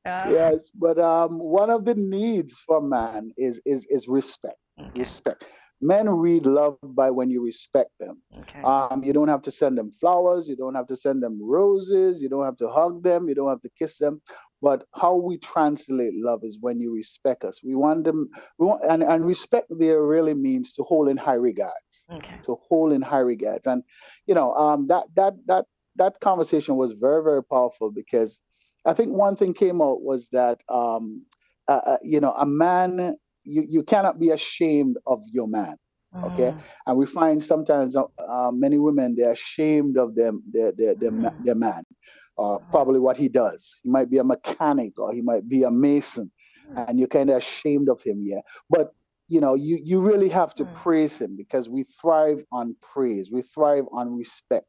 N: Yes, but one of the needs for man is respect. Okay. Respect. Men read love by when you respect them. Okay. You don't have to send them flowers. You don't have to send them roses. You don't have to hug them. You don't have to kiss them. But how we translate love is when you respect us. We want them. And respect there really means to hold in high regards. Okay. To hold in high regards, and that conversation was very, very powerful because I think one thing came out was that a man, you cannot be ashamed of your man. Okay, and we find sometimes many women, they're ashamed of their man, probably what he does. He might be a mechanic or he might be a mason, and you're kind of ashamed of him. Yeah, but you really have to praise him because we thrive on praise. We thrive on respect.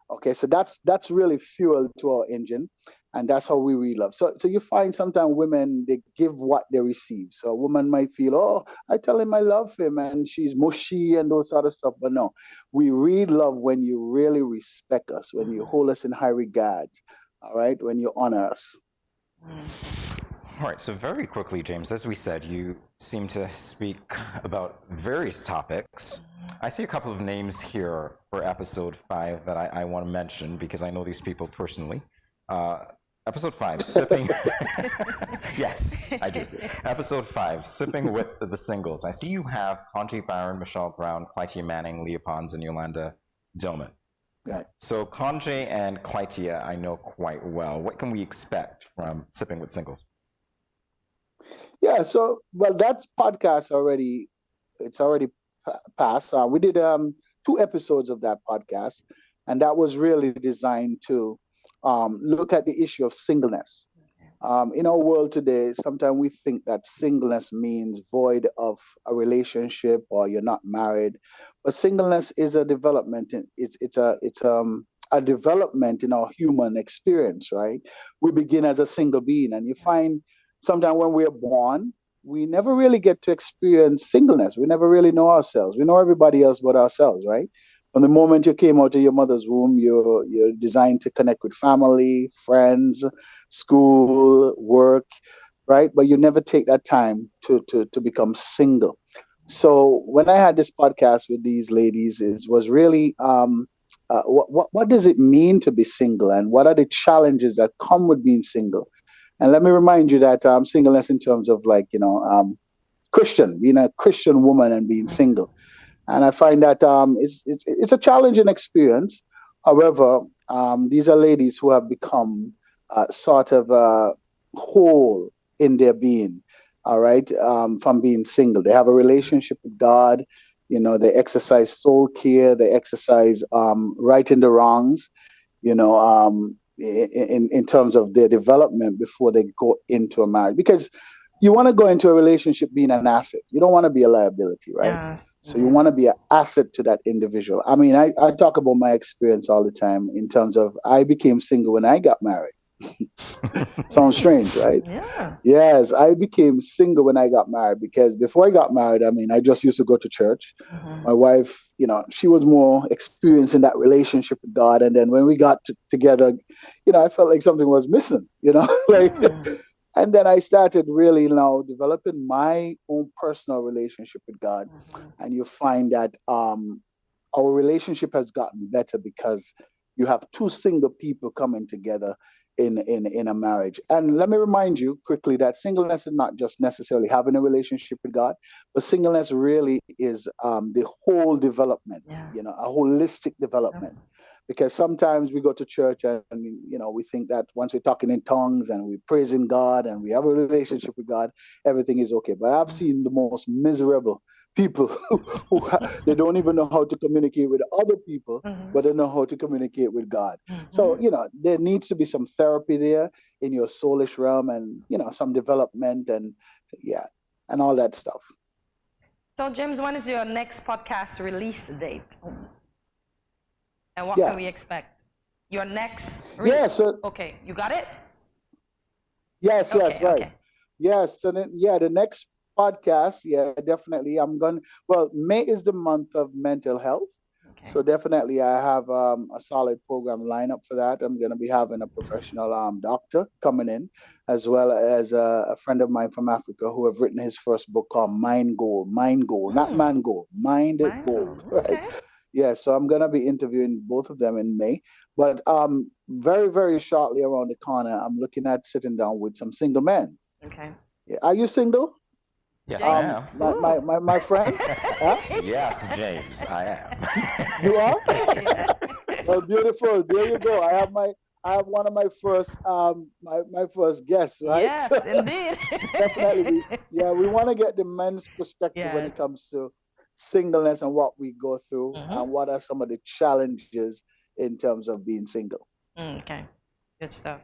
N: Okay, so that's really fuel to our engine, and that's how we really love. So you find sometimes women, they give what they receive. So a woman might feel, oh, I tell him I love him, and she's mushy and those sort of stuff. But no, we really love when you really respect us, when you hold us in high regard. All right, when you honor us.
A: All right, so very quickly, James, as we said, you seem to speak about various topics. I see a couple of names here for episode 5 that I want to mention because I know these people personally. Episode 5, sipping. Yes, I do. Episode 5, sipping with the singles. I see you have Conte Barron, Michelle Brown, Clytia Manning, Leah Pons, and Yolanda Doman.
N: Right.
A: So Conte and Clytia I know quite well. What can we expect from Sipping with Singles?
N: Yeah, so, well, that podcast it's already passed. We did 2 episodes of that podcast, and that was really designed to look at the issue of singleness. In our world today, sometimes we think that singleness means void of a relationship or you're not married, but singleness is a development. It's a development in our human experience, right? We begin as a single being, and you find sometimes when we are born, we never really get to experience singleness. We never really know ourselves. We know everybody else but ourselves, right? From the moment you came out of your mother's womb, you're designed to connect with family, friends, school, work, right? But you never take that time to become single. So when I had this podcast with these ladies, it was really what does it mean to be single, and what are the challenges that come with being single? And let me remind you that singleness in terms of Christian, being a Christian woman and being single. And I find that it's a challenging experience. However, these are ladies who have become sort of whole in their being, all right, from being single. They have a relationship with God. They exercise soul care. They exercise righting the wrongs, in terms of their development before they go into a marriage. Because you want to go into a relationship being an asset. You don't want to be a liability, right? Yeah. So you want to be an asset to that individual. I mean, I talk about my experience all the time in terms of I became single when I got married. Sounds strange, right?
B: Yeah.
N: Yes, I became single when I got married because before I got married, I mean, I just used to go to church. My wife, she was more experienced in that relationship with God. And then when we got together, I felt like something was missing, And then I started really now developing my own personal relationship with God. And you find that our relationship has gotten better because you have 2 single people coming together in a marriage. And let me remind you quickly that singleness is not just necessarily having a relationship with God, but singleness really is the whole development, you know, a holistic development. Because sometimes we go to church and you know, we think that once we're talking in tongues and we're praising God and we have a relationship with God, everything is okay. But I've seen the most miserable people who they don't even know how to communicate with other people, but they know how to communicate with God. So, you know, there needs to be some therapy there in your soulish realm and, you know, some development and and all that stuff.
B: So, James, when is your next podcast release date? And what can we expect? Your next okay, you got it?
N: Yes, right. Okay. Yes, so then, the next podcast, definitely. May is the month of mental health. Okay. So definitely I have a solid program lineup for that. I'm going to be having a professional doctor coming in, as well as a friend of mine from Africa who have written his first book called Mind Goal, not Man Goal, Mind Goal, right? Okay. Yeah, so I'm going to be interviewing both of them in May. But very, very shortly around the corner, I'm looking at sitting down with some single men.
B: Okay.
N: Yeah. Are you single?
A: Yes, I am.
N: My friend? Huh?
A: Yes, James, I am.
N: You are? Well, beautiful. There you go. I have one of my first my first guests, right?
B: Yes, indeed.
N: Definitely. Yeah, we want to get the men's perspective when it comes to singleness and what we go through and what are some of the challenges in terms of being single.
B: Okay, good stuff.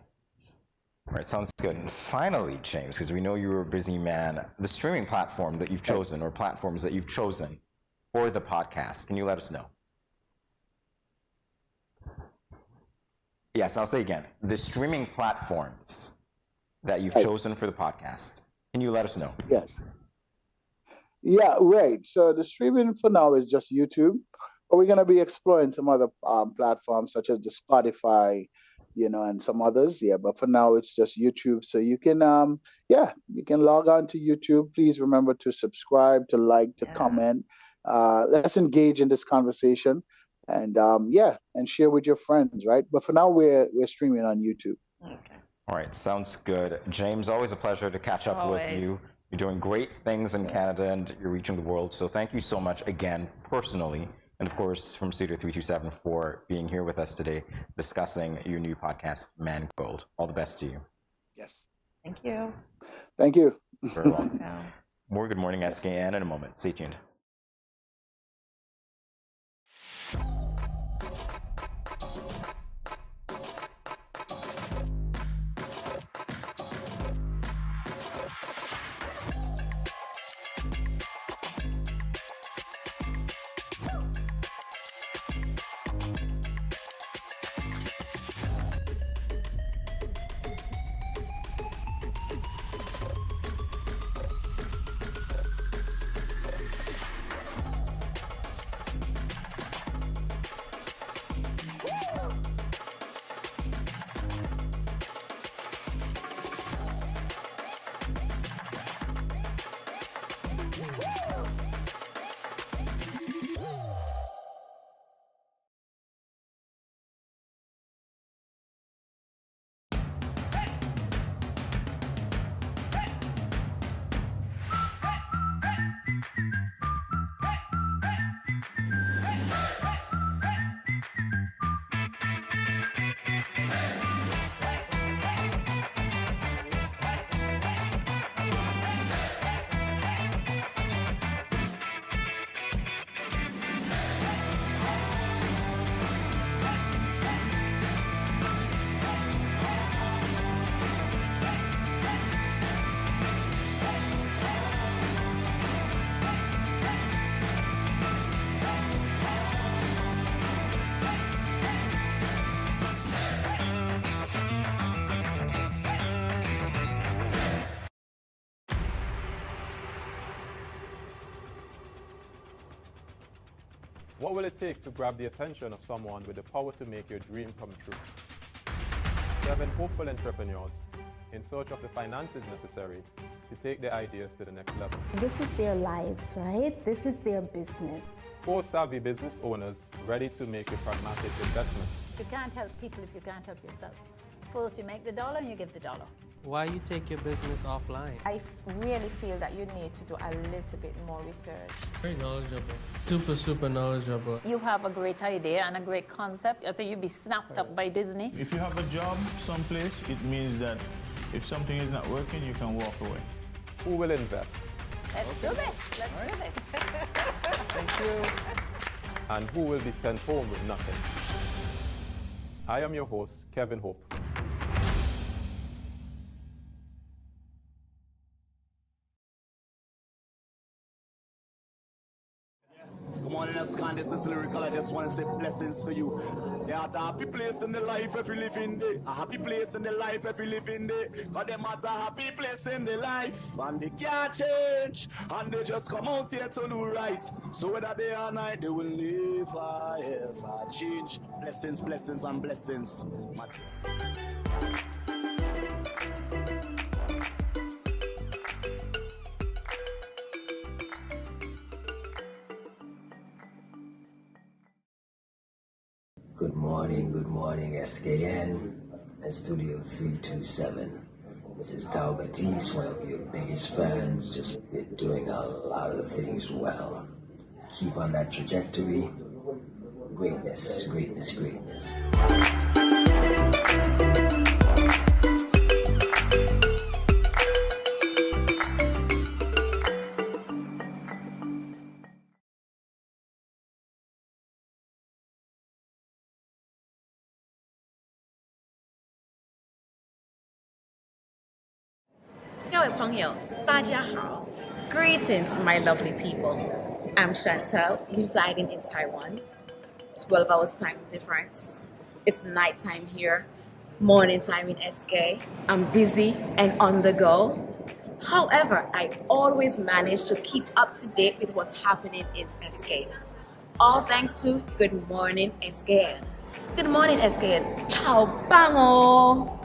A: All right, sounds good. And finally, James, because we know you're a busy man, the streaming platform that you've chosen or platforms that you've chosen for the podcast, can you let us know? Yes, I'll say again, the streaming platforms that you've chosen for the podcast, can you let us know?
N: Yes. Yeah, right. So the streaming for now is just YouTube, but we're going to be exploring some other platforms such as the Spotify, you know, and some others. Yeah, but for now it's just YouTube. So you can, you can log on to YouTube. Please remember to subscribe, to like, to comment. Let's engage in this conversation, and and share with your friends, right? But for now, we're streaming on YouTube.
B: Okay.
A: All right, sounds good. James, always a pleasure to catch up with you. You're doing great things in Canada and you're reaching the world. So thank you so much again, personally, and of course from Studio 327 for being here with us today, discussing your new podcast, Man Gold. All the best to you.
N: Yes.
B: Thank you.
N: Thank you.
A: Very well. More Good Morning SKN in a moment. Stay tuned.
F: What will it take to grab the attention of someone with the power to make your dream come true? 7 hopeful entrepreneurs in search of the finances necessary to take their ideas to the next level.
O: This is their lives, right? This is their business.
F: 4 savvy business owners ready to make a pragmatic investment.
H: You can't help people if you can't help yourself. First you make the dollar and you give the dollar.
I: Why you take your business offline?
G: I really feel that you need to do a little bit more research.
I: Very knowledgeable. Super knowledgeable.
H: You have a great idea and a great concept. I think you'd be snapped up by Disney.
J: If you have a job someplace, it means that if something is not working, you can walk away.
F: Who will invest?
H: Let's do this. Let's do this.
F: Thank you. And who will be sent home with nothing? I am your host, Kevin Hope.
K: Good morning, SKN. This is Lyrical. I just want to say blessings to you. There are a happy place in the life if you live in there. A happy place in the life if you live in there. Cause them at a happy place in the life. And they can't change. And they just come out here to do right. So whether day or night, they will never ever change. Blessings, blessings, and blessings.
P: Good morning, SKN and Studio 327. This is Tao Batiste, one of your biggest fans. Just you're doing a lot of things well. Keep on that trajectory. Greatness, greatness, greatness.
D: Greetings, my lovely people. I'm Chantel, residing in Taiwan. 12 hours time difference. It's nighttime here, morning time in SK. I'm busy and on the go. However, I always manage to keep up to date with what's happening in SK. All thanks to Good Morning SKN. Good morning SKN. Ciao, bango!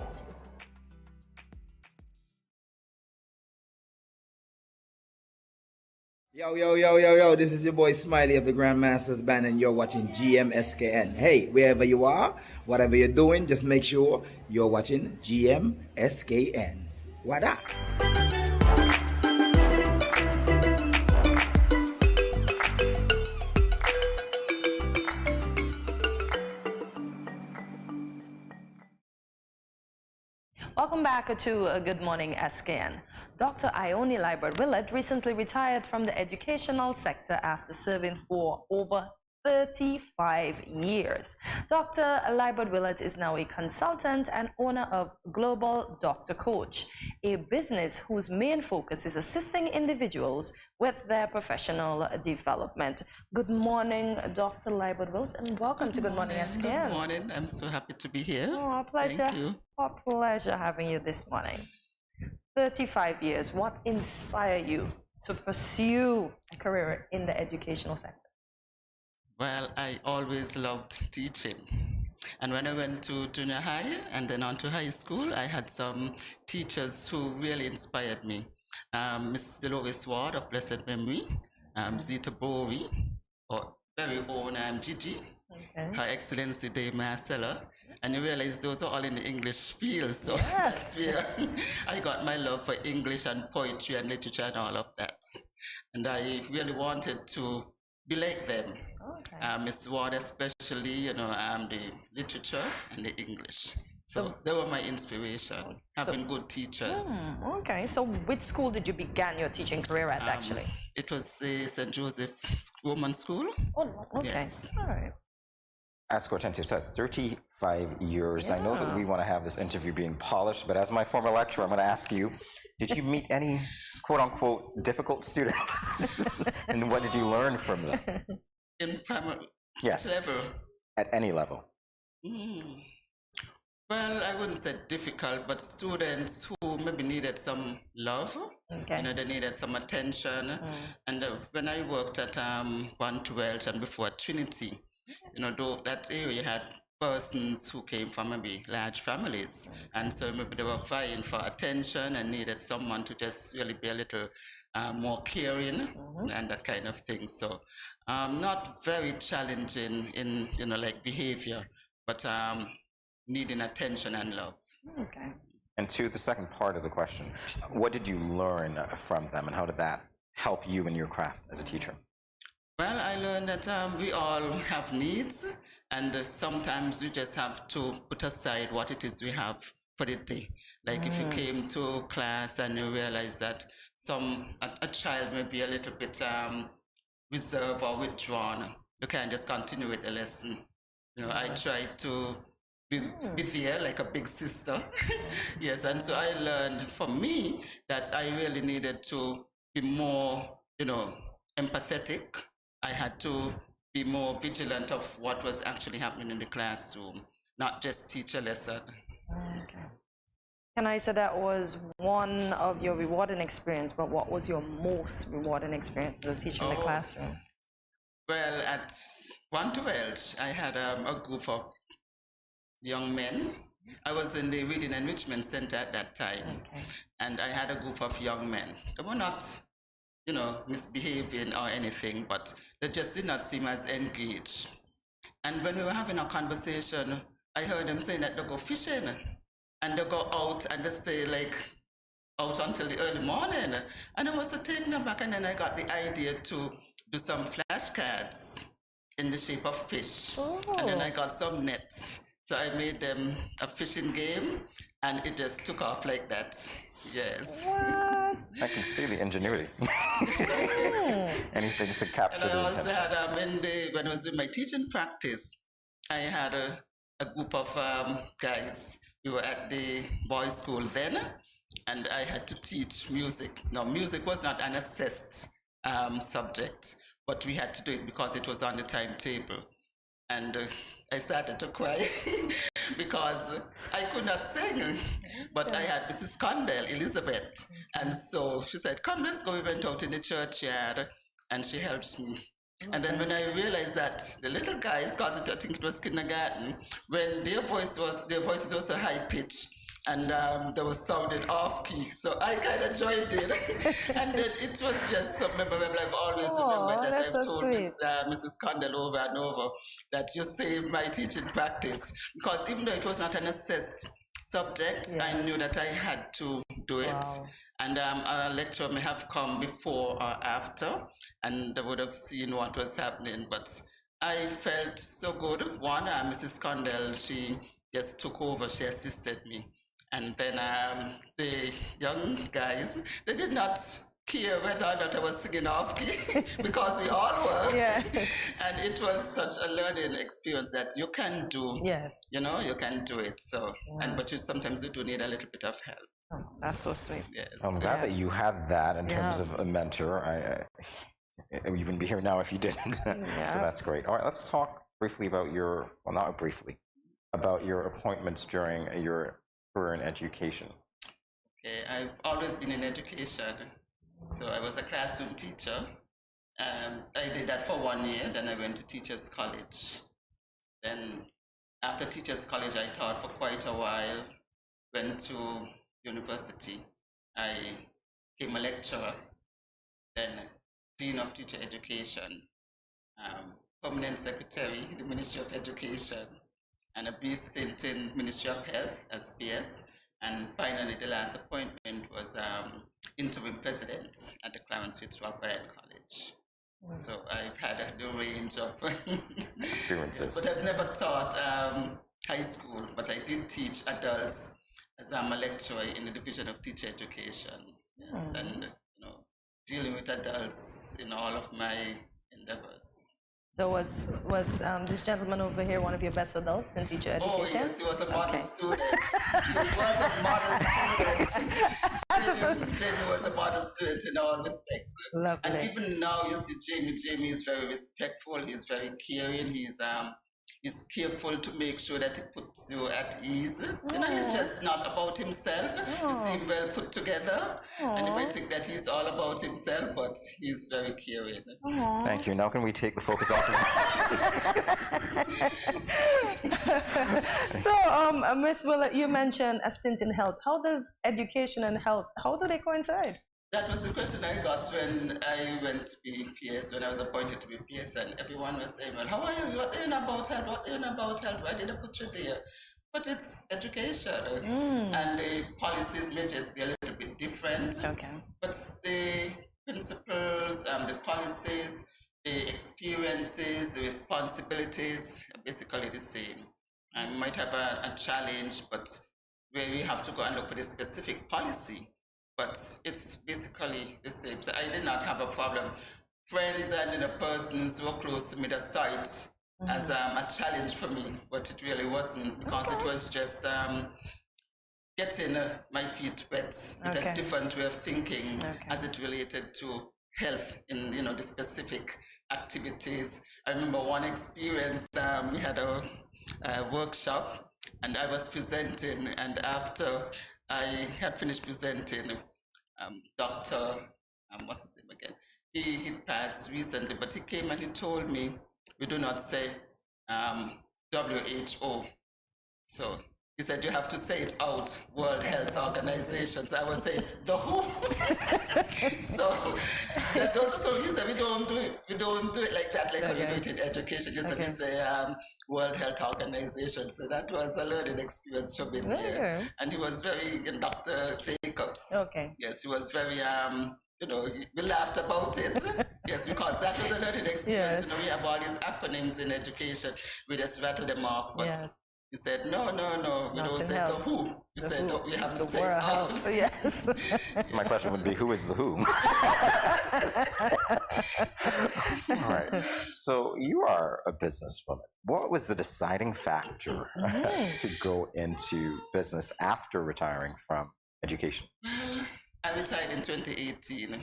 Q: Yo, this is your boy Smiley of the Grandmasters Band and you're watching GMSKN. Hey, wherever you are, whatever you're doing, just make sure you're watching GMSKN. What up?
B: Welcome back to Good Morning SKN. Dr. Ione Liebert-Willett recently retired from the educational sector after serving for over 35 years. Dr. Liebert-Willett is now a consultant and owner of Global Doctor Coach, a business whose main focus is assisting individuals with their professional development. Good morning, Dr. Liebert-Willett, and welcome to Good Morning SKN.
R: Good morning. I'm so happy to be here.
B: Oh, a pleasure.
R: Thank you.
B: A pleasure having you this morning. 35 years. What inspired you to pursue a career in the educational sector?
R: Well, I always loved teaching. And when I went to junior high and then on to high school, I had some teachers who really inspired me. Miss Dolores Ward of blessed memory, Zita Bowie, or very own Gigi, Her Excellency Dame Marcella. And you realize those are all in the English field, so that's where I got my love for English and poetry and literature and all of that. And I really wanted to be like them. Miss Ward especially, the literature and the English. So they were my inspiration, having good teachers.
B: Okay, so which school did you begin your teaching career at, actually?
R: It was the St. Joseph Woman School.
B: Oh, okay.
R: Yes.
B: All right.
A: Ask Hortensia said 35 years. I know that we want to have this interview being polished, but as my former lecturer, I'm going to ask you, did you meet any quote-unquote difficult students? And what did you learn from them?
R: In primary
A: level? At any level.
R: Well, I wouldn't say difficult, but students who maybe needed some love, they needed some attention. And when I worked at 112 and before Trinity, though that area had persons who came from maybe large families, and so maybe they were vying for attention and needed someone to just really be a little more caring and that kind of thing. So not very challenging in like behavior, but needing attention and love.
B: Okay.
A: And to the second part of the question, what did you learn from them, and how did that help you in your craft as a teacher?
R: Well, I learned that we all have needs, and sometimes we just have to put aside what it is we have for the day. Like if you came to class and you realize that a child may be a little bit reserved or withdrawn, you can't just continue with the lesson. I try to be there like a big sister. Yes, and so I learned for me that I really needed to be more, empathetic. I had to be more vigilant of what was actually happening in the classroom, not just teach a lesson.
B: Okay. Can I say that was one of your rewarding experience, but what was your most rewarding experience as a teacher in the classroom?
R: Well, at 112, I had a group of young men. I was in the Reading Enrichment Center at that time, and I had a group of young men. They were not, misbehaving or anything, but they just did not seem as engaged. And when we were having a conversation, I heard them saying that they go fishing, and they go out and they stay out until the early morning. And I was taken aback, and then I got the idea to do some flashcards in the shape of fish. And then I got some nets. So I made them a fishing game, and it just took off like that. Yes.
B: What?
A: I can see the ingenuity. Anything to capture
R: and I
A: the
R: also
A: attention.
R: had, when I was doing my teaching practice, I had a group of guys. We were at the boys' school then, and I had to teach music. Now, music was not an assessed subject, but we had to do it because it was on the timetable. And I started to cry because I could not sing, but I had Mrs. Condell, Elizabeth, and so she said, come, let's go. We went out in the churchyard, and she helped me. And then when I realized that the little guys, because I think it was kindergarten, when their voices were so high pitched, and they were sounding off key, so I kind of joined in, and then it was just so memorable. I've always remembered that I've told Mrs. Condell over and over that you saved my teaching practice, because even though it was not an assessed subject, I knew that I had to do it. And a lecturer may have come before or after, and they would have seen what was happening. But I felt so good. One, Mrs. Condell, she just took over, she assisted me. And then the young guys, they did not care whether or not I was singing off key because we all were.
B: Yeah.
R: And it was such a learning experience that you can do.
B: Yes.
R: You can do it. So, but sometimes you do need a little bit of help.
B: Oh, that's so sweet.
R: Yes.
A: I'm glad that you had that in terms of a mentor. You wouldn't be here now if you didn't. So that's great. All right, let's talk briefly about about your appointments during your career in education.
R: Okay, I've always been in education. So I was a classroom teacher. I did that for 1 year, then I went to Teachers College. Then after Teachers College, I taught for quite a while, went to university. I became a lecturer, then Dean of Teacher Education, Permanent Secretary in the Ministry of Education, and a brief stint in Ministry of Health as PS. And finally, the last appointment was interim president at the Clarence Fitzroy College. So I've had a range of
A: experiences.
R: But I've never taught high school, but I did teach adults as I'm a lecturer in the Division of Teacher Education. Yes, and dealing with adults in all of my endeavors.
B: So was this gentleman over here one of your best adults in teacher education?
R: Oh yes, he was a model student. He was a model student. Jamie was a model student in all respects.
B: Lovely.
R: And even now, you see Jamie is very respectful, he's very caring, he's careful to make sure that he puts you at ease. He's just not about himself. You see him well put together, and you might think that he's all about himself, but he's very caring.
A: Thank you. Now can we take the focus off of
B: So, Ms. Willett, you mentioned a stint in health. How does education and health, how do they coincide?
R: That was the question I got when I went to be PS, when I was appointed to be PS, and everyone was saying, well, how are you? What do you know about health? What do you know about health? Why did I put you there? but it's education, and the policies may just be a little bit different.
B: Okay.
R: But the principles, the policies, the experiences, the responsibilities are basically the same. And we might have a challenge, but where we have to go and look for the specific policy, but it's basically the same. So I did not have a problem. Friends and persons who were close to me that saw it as a challenge for me, but it really wasn't, because it was just getting my feet wet with a different way of thinking as it related to health in the specific activities. I remember one experience, we had a workshop and I was presenting, and after I had finished presenting, Dr. What's his name again? He passed recently, but he came and he told me, we do not say WHO. So he said, you have to say it out, World Health Organization. So I was saying, the WHO. So he said, we don't do it like that, like how you do it in education. Just we say World Health Organization. So that was a learning experience for me there. And he was very, Dr. Jacobs. Okay. Yes, he was very, we laughed about it. Yes, because that was a learning experience. We have all these acronyms in education. We just rattle them off, but he said, no, we don't say the WHO. He said, we have to say it out.
B: Yes.
A: My question would be, who is the WHO? All right. So you are a businesswoman. What was the deciding factor to go into business after retiring from education?
R: I retired in 2018.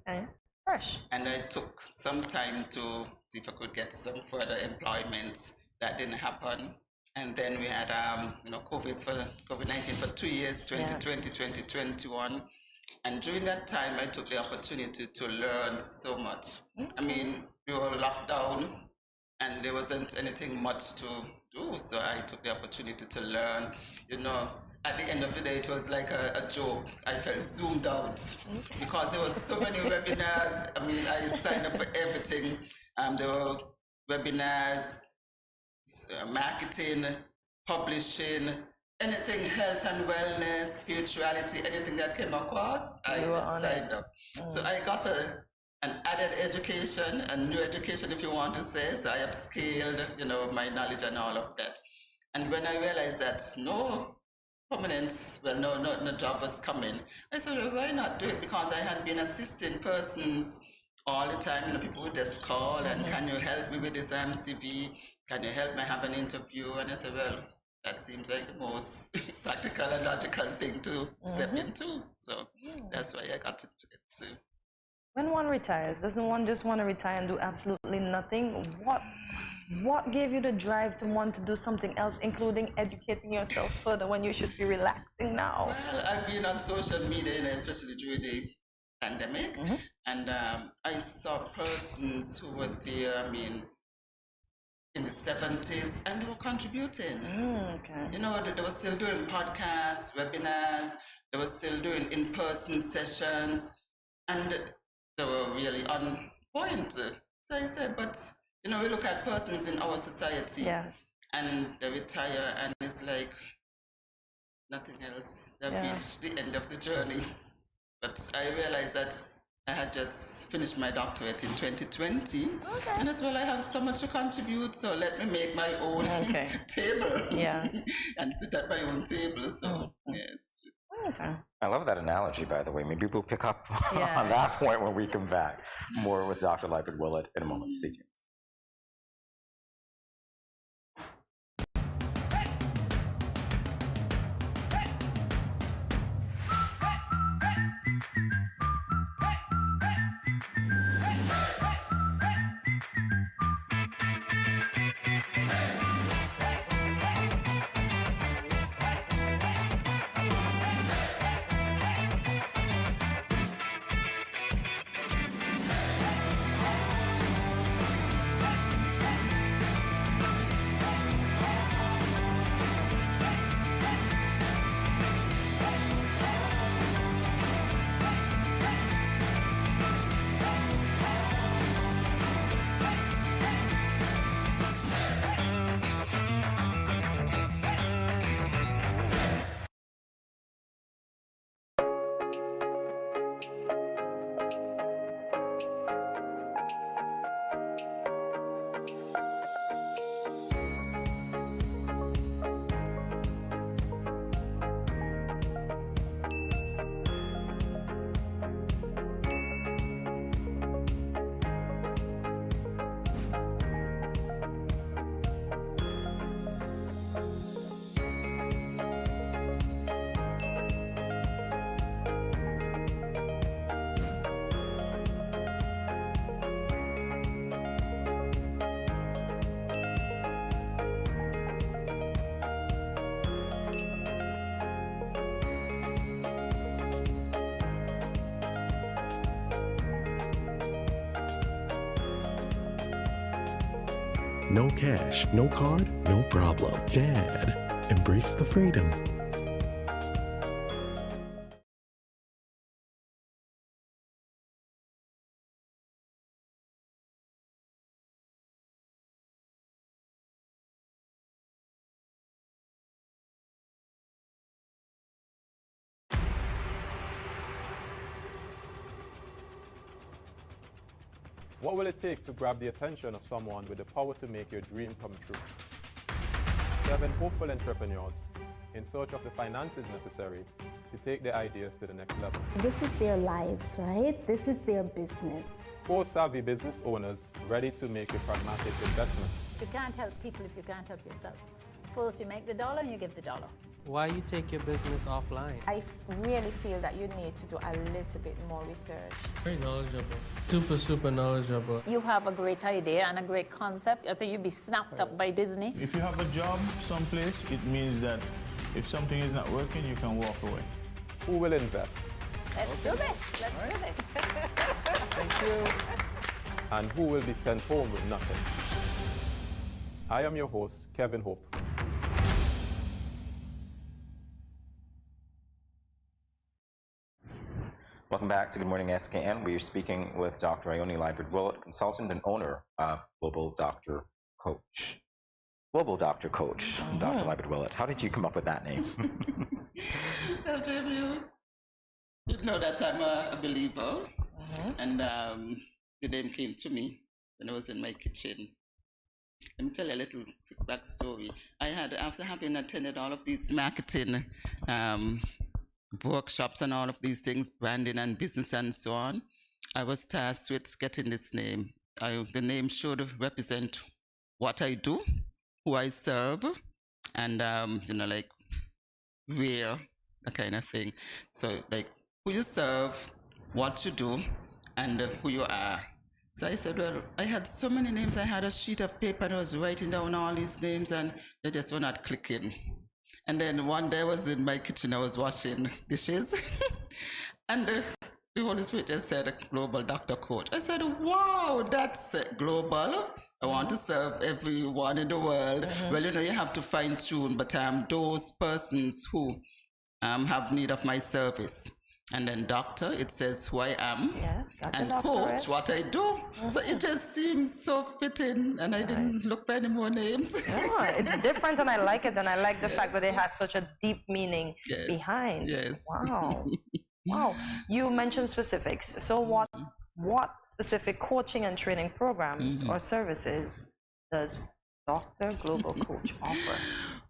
B: Okay. Fresh.
R: And I took some time to see if I could get some further employment. That didn't happen. And then we had COVID-19 for 2 years, 2020, 2021. And during that time, I took the opportunity to learn so much. I mean, we were locked down and there wasn't anything much to do. So I took the opportunity to learn. At the end of the day, it was like a joke. I felt zoomed out because there were so many webinars. I mean, I signed up for everything. There were webinars, marketing, publishing, anything health and wellness, spirituality, anything that came across, I signed up. So I got an added education, a new education, if you want to say. So I upscaled, my knowledge and all of that. And when I realized that no job was coming, I said, well, why not do it? Because I had been assisting persons all the time. People would just call and can you help me with this CV? Can you help me have an interview? And I said, well, that seems like the most practical and logical thing to step into. So that's why I got into it too.
B: When one retires, doesn't one just want to retire and do absolutely nothing? What gave you the drive to want to do something else, including educating yourself further when you should be relaxing now?
R: Well, I've been on social media, especially during the pandemic, and I saw persons who were there, in the 70s, and they were contributing. They were still doing podcasts, webinars, they were still doing in-person sessions, and they were really on point. So I said, but we look at persons in our society, and they retire, and it's like nothing else. They've reached the end of the journey. But I realized that I had just finished my doctorate in 2020, and as well I have so much to contribute, so let me make my own table and sit at my own table. So yes.
A: I love that analogy, by the way. Maybe we'll pick up on that point when we come back. More with Dr. Lyford Willett in a moment. See you.
C: No cash, no card, no problem. Dad, embrace the freedom.
F: What will it take to grab the attention of someone with the power to make your dream come true? 7 hopeful entrepreneurs in search of the finances necessary to take their ideas to the next level.
O: This is their lives, right? This is their business.
F: 4 savvy business owners ready to make a pragmatic investment.
H: You can't help people if you can't help yourself. First, you make the dollar and you give the dollar.
I: Why you take your business offline?
G: I really feel that you need to do a little bit more research.
I: Very knowledgeable. Super knowledgeable.
H: You have a great idea and a great concept. I think you'd be snapped up by Disney.
J: If you have a job someplace, it means that if something is not working, you can walk away.
F: Who will invest?
H: Let's do this. Let's do this.
F: Thank you. And who will be sent home with nothing? I am your host, Kevin Hope.
A: Welcome back to Good Morning SKN. We are speaking with Dr. Ione Liebert-Willett, consultant and owner of Global Doctor Coach. Global Doctor Coach, Dr. Liebert-Willett. How did you come up with that name?
R: Well, Jim, you know that I'm a believer, and the name came to me when I was in my kitchen. Let me tell you a little quick backstory. After having attended all of these marketing workshops and all of these things, branding and business and so on, I was tasked with getting this name. The name should represent what I do, who I serve, and like where, that kind of thing. So like who you serve, what you do, and who you are. So I said, well, I had so many names. I had a sheet of paper and I was writing down all these names and they just were not clicking. And then one day I was in my kitchen, I was washing dishes and the Holy Spirit just said, Global Doctor Coach. I said, wow, that's global. I want to serve everyone in the world. Well, you have to fine tune, but those persons who have need of my service. And then doctor, it says who I am, and coach, what I do. So it just seems so fitting, and I didn't look for any more names.
B: Yeah, it's different, and I like it, and I like the fact that it has such a deep meaning behind.
R: Yes.
B: Wow. Wow. You mentioned specifics. So what specific coaching and training programs or services does Dr. Global Coach offer?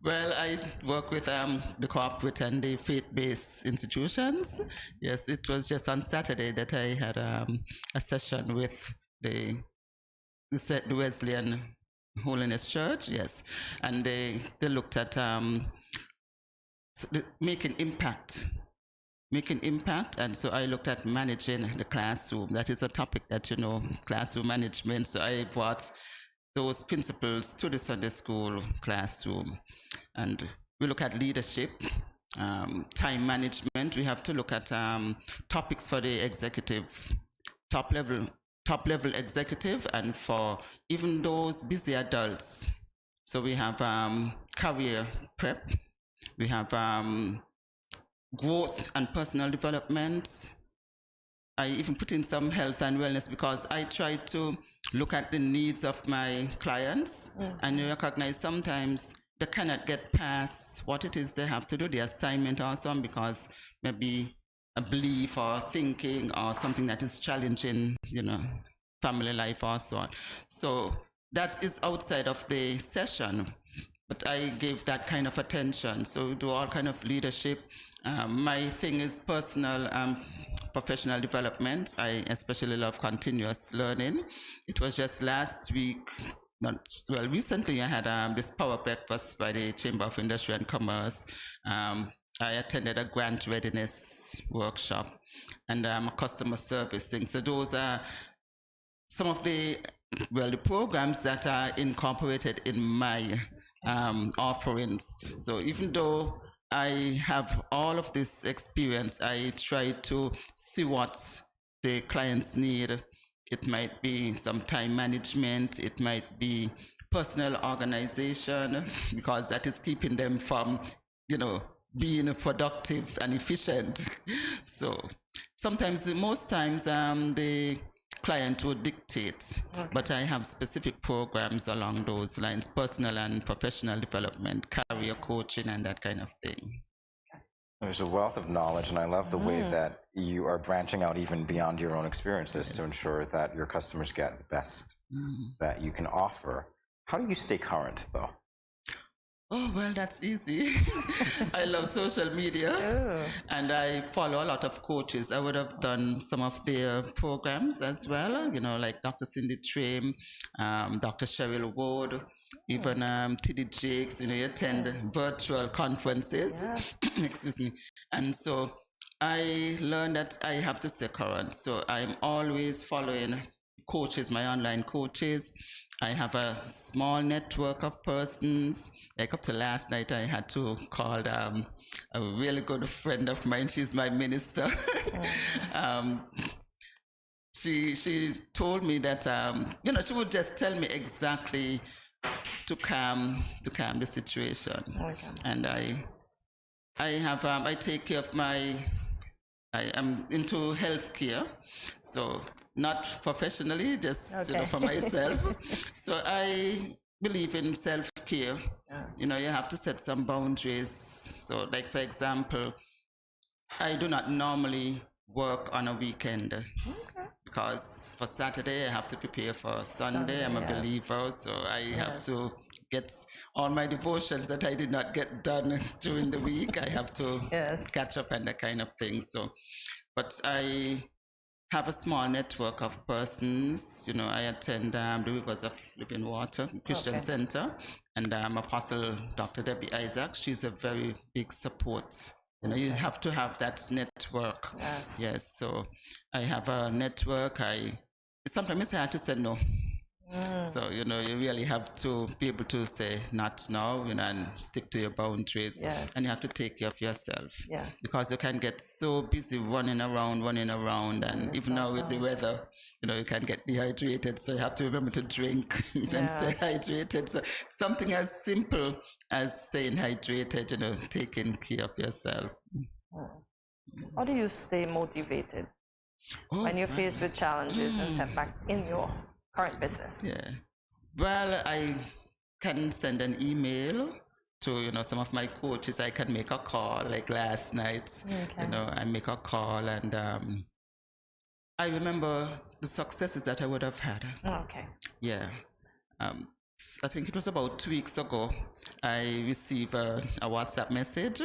R: Well, I work with the corporate and the faith-based institutions. Yes, it was just on Saturday that I had a session with the Wesleyan Holiness Church. Yes, and they looked at making impact, and so I looked at managing the classroom. That is a topic that classroom management. So I brought those principles to the Sunday school classroom. And we look at leadership, time management. We have to look at topics for the executive, top level executive, and for even those busy adults. So we have career prep. We have growth and personal development. I even put in some health and wellness because I try to look at the needs of my clients and you recognize sometimes they cannot get past what it is they have to do, the assignment or something, because maybe a belief or thinking or something that is challenging, family life or so on. So that is outside of the session, but I gave that kind of attention. So we do all kind of leadership. My thing is personal professional development. I especially love continuous learning. It was just last week, recently I had this power breakfast by the Chamber of Industry and Commerce. I attended a grant readiness workshop and a customer service thing. So those are some of the programs that are incorporated in my offerings. So even though I have all of this experience, I try to see what the clients need. It might be some time management, it might be personal organization, because that is keeping them from, being productive and efficient. So sometimes, most times, the client would dictate, but I have specific programs along those lines: personal and professional development, career coaching, and that kind of thing.
A: There's a wealth of knowledge, and I love the way that you are branching out even beyond your own experiences to ensure that your customers get the best that you can offer. How do you stay current, though?
R: Oh, well, that's easy. I love social media, and I follow a lot of coaches. I would have done some of their programs as well, like Dr. Cindy Trim, Dr. Cheryl Ward, even T.D. Jakes, you attend virtual conferences. Excuse me. And so I learned that I have to stay current. So I'm always following coaches, my online coaches. I have a small network of persons. Like up to last night, I had to call a really good friend of mine. She's my minister. She told me that she would just tell me exactly to calm the situation. And I take care of I am into healthcare, so not professionally, just for myself. So I believe in self-care. You have to set some boundaries. So, like for example, I do not normally work on a weekend. Because for Saturday I have to prepare for Sunday. I'm a believer, so I have to get all my devotions that I did not get done during the week. I have to catch up and that kind of thing. So, but I have a small network of persons. I attend the Rivers of Living Water Christian Center, and Apostle Dr. Debbie Isaac. She's a very big support. You have to have that network. Yes. So I have a network. Sometimes it's hard to say no. So, you really have to be able to say not now, and stick to your boundaries. And you have to take care of yourself. Because you can get so busy running around, and even now with the weather, you can get dehydrated. So you have to remember to drink and stay hydrated. So something as simple as staying hydrated, taking care of yourself.
B: How do you stay motivated when you're faced with challenges and setbacks in your current business?
R: Well, I can send an email to some of my coaches. I can make a call, like last night. I make a call, and I remember the successes that I would have had. I think it was about 2 weeks ago. I received a WhatsApp message,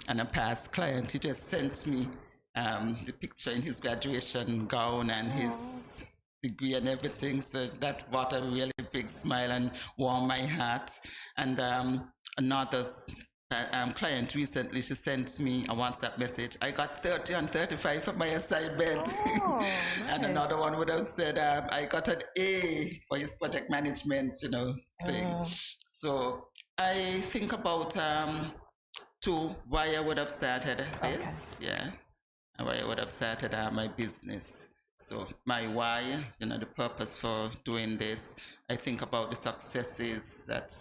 R: and a past client, he just sent me the picture in his graduation gown and his degree and everything. So that brought a really big smile and warmed my heart. And another client recently, she sent me a WhatsApp message. I got 30 and 35 for my assignment. And another one would have said, I got an A for his project management, thing. So I think about why I would have started this, and why I would have started my business. So my why, the purpose for doing this, I think about the successes that,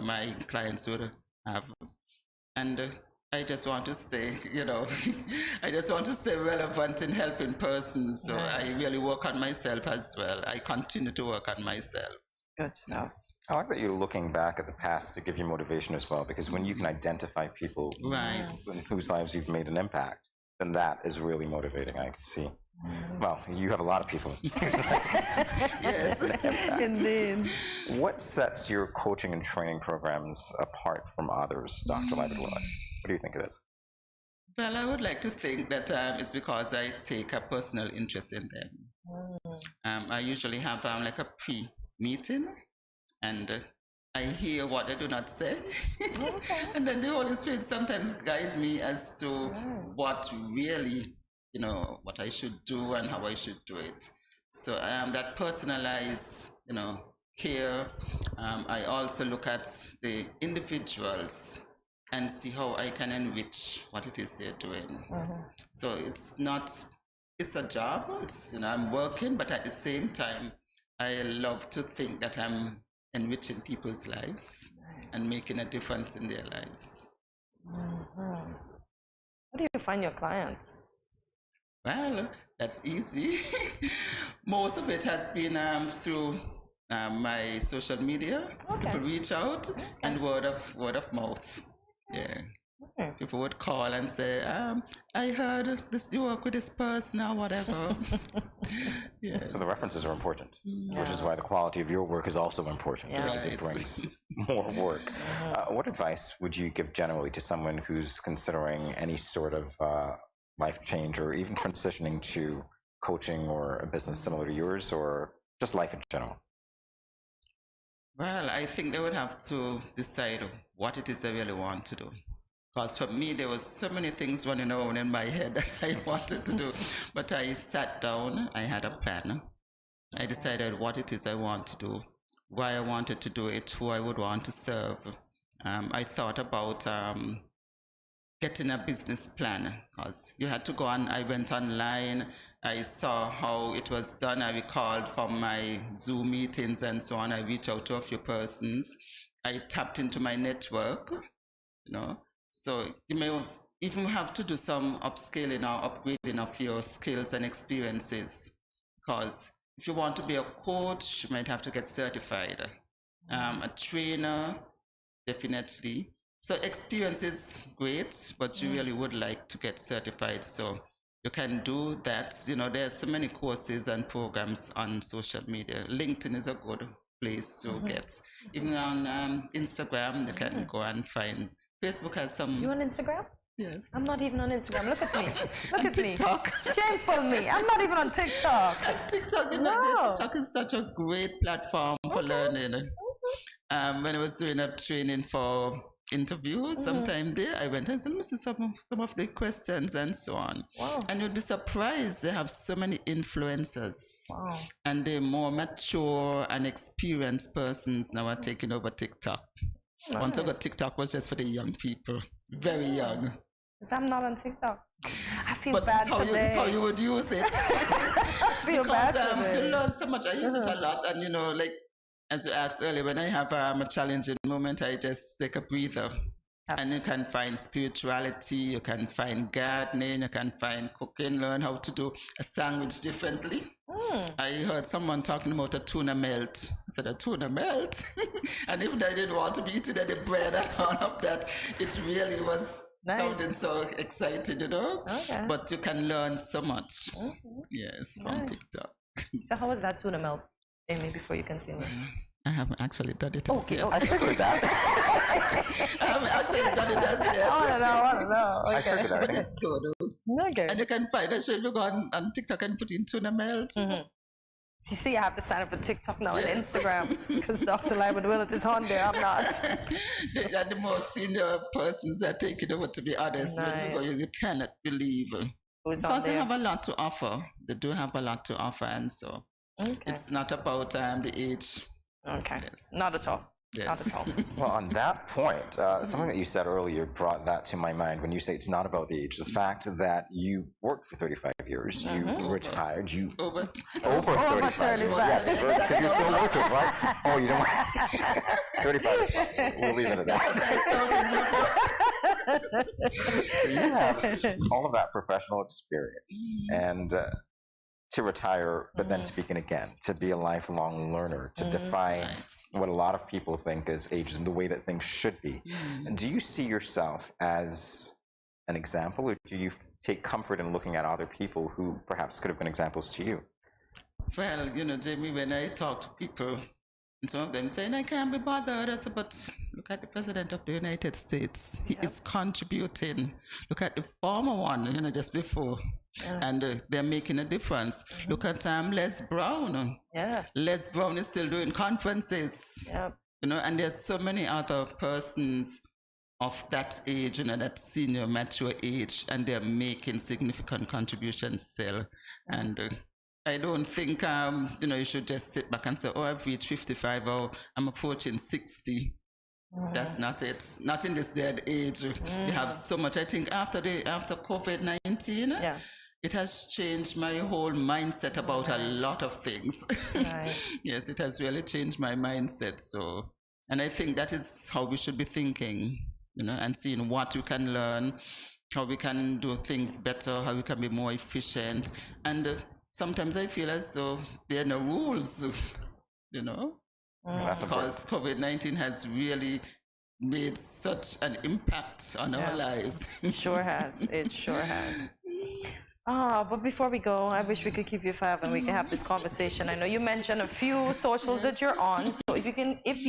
R: my clients would have. And I just want to stay, I just want to stay relevant in helping persons. So I really work on myself as well. I continue to work on myself.
B: Good stuff.
A: I like that you're looking back at the past to give you motivation as well, because when you can identify people in whose lives you've made an impact, then that is really motivating, I see. Well, you have a lot of people.
B: Indeed.
A: What sets your coaching and training programs apart from others, Dr. Lighted What do you think it is?
R: Well, I would like to think that it's because I take a personal interest in them. I usually have like a pre-meeting, and I hear what they do not say. And then the Holy Spirit sometimes guide me as to what really, what I should do and how I should do it. So that personalized, care. I also look at the individuals and see how I can enrich what it is they're doing. So it's a job. I'm working, but at the same time, I love to think that I'm enriching people's lives and making a difference in their lives.
B: How do you find your clients?
R: Well, that's easy. Most of it has been through my social media.
B: Okay.
R: People reach out and word of mouth. Yeah.
B: Okay.
R: People would call and say, I heard this, you work with this person or whatever. Yes.
A: So the references are important,
B: Yeah.
A: which is why the quality of your work is also important,
B: Yeah.
A: because it brings more work. What advice would you give generally to someone who's considering any sort of life change or even transitioning to coaching or a business similar to yours, or just life in general?
R: Well, I think they would have to decide what it is they really want to do. Because for me, there was so many things running around in my head that I wanted to do. But I sat down, I had a plan. I decided what it is I want to do, why I wanted to do it, who I would want to serve. I thought about getting a business plan, because you had to go on. I went online, I saw how it was done. I recalled from my Zoom meetings and so on. I reached out to a few persons. I tapped into my network, you know. So you may even have to do some upscaling or upgrading of your skills and experiences, because if you want to be a coach, you might have to get certified. A trainer, definitely. So experience is great, but you really would like to get certified. So you can do that. You know, there's so many courses and programs on social media. LinkedIn is a good place to get. Even on Instagram, you can go and find. Facebook has some.
B: You on Instagram?
R: Yes.
B: I'm not even on Instagram. Look at me. Look at
R: TikTok.
B: me. Shameful me. I'm not even on TikTok.
R: TikTok, you know, TikTok is such a great platform for learning. When I was doing a training for interviews, sometime there, I went and said, let me see some of the questions and so on.
B: Wow.
R: And you'd be surprised, they have so many influencers.
B: Wow.
R: And the more mature and experienced persons now are taking over TikTok.
B: Nice.
R: Once ago, TikTok was just for the young people, very young.
B: Because I'm not on TikTok. I feel
R: but
B: bad
R: today. But that's how you would use it.
B: I feel
R: because,
B: bad today.
R: You learn so much. I use it a lot. And, you know, like, as you asked earlier, when I have a challenging moment, I just take a breather. And you can find spirituality, you can find gardening, you can find cooking, learn how to do a sandwich differently. I heard someone talking about a tuna melt. I said, a tuna melt? And even though I didn't want to be eating any bread and all of that, it really was sounding so exciting, you know?
B: Okay.
R: But you can learn so much, yes, from TikTok.
B: So how was that tuna melt, Amy, before you continue?
R: I haven't actually done it as yet.
A: I figured that.
R: I haven't actually done it as yet.
B: I don't know. Okay.
A: I figured that.
R: But it's good.
B: Okay.
R: And you can find it. So if you go on TikTok and put in tuna melt.
B: You see, I have to sign up for TikTok now and Instagram because Dr. Lyman Willett is on there. I'm not.
R: They are the most senior persons that take it over, to be honest.
B: Nice.
R: When you go, you cannot believe. Because they have a lot to offer. They do have a lot to offer. And so it's not about the age.
B: Okay.
R: Yes.
B: Not at all.
R: Yes.
B: Not at all.
A: Well, on that point, something that you said earlier brought that to my mind when you say it's not about the age. The fact that you worked for 35 years, you retired, you
R: over
A: 35 years. Yes, because you're still working, right? Oh, you don't want 35 is fine. We'll leave it at that. So you have all of that professional experience and to retire, but then to begin again, to be a lifelong learner, to define what a lot of people think is ageism, the way that things should be. Do you see yourself as an example, or do you take comfort in looking at other people who perhaps could have been examples to you?
R: Well, you know, Jamie, when I talk to people, and some of them saying, I can't be bothered. I said, but look at the President of the United States. He is contributing. Look at the former one, you know, just before. And they're making a difference. Look at Les Brown. Les Brown is still doing conferences. You know, and there's so many other persons of that age, you know, that senior, mature age, and they're making significant contributions still. And I don't think, you know, you should just sit back and say, oh, I've reached 55, or I'm approaching 60. That's not it. Not in this day and age. You have so much. I think after COVID-19, it has changed my whole mindset about a lot of things.
B: Right.
R: Yes, it has really changed my mindset. So, and I think that is how we should be thinking, and seeing what we can learn, how we can do things better, how we can be more efficient. And sometimes I feel as though there are no rules, because COVID-19 has really made such an impact on our lives.
B: Sure has. It sure has. But before we go, I wish we could keep you forever and we can have this conversation. I know you mentioned a few socials that you're on, so if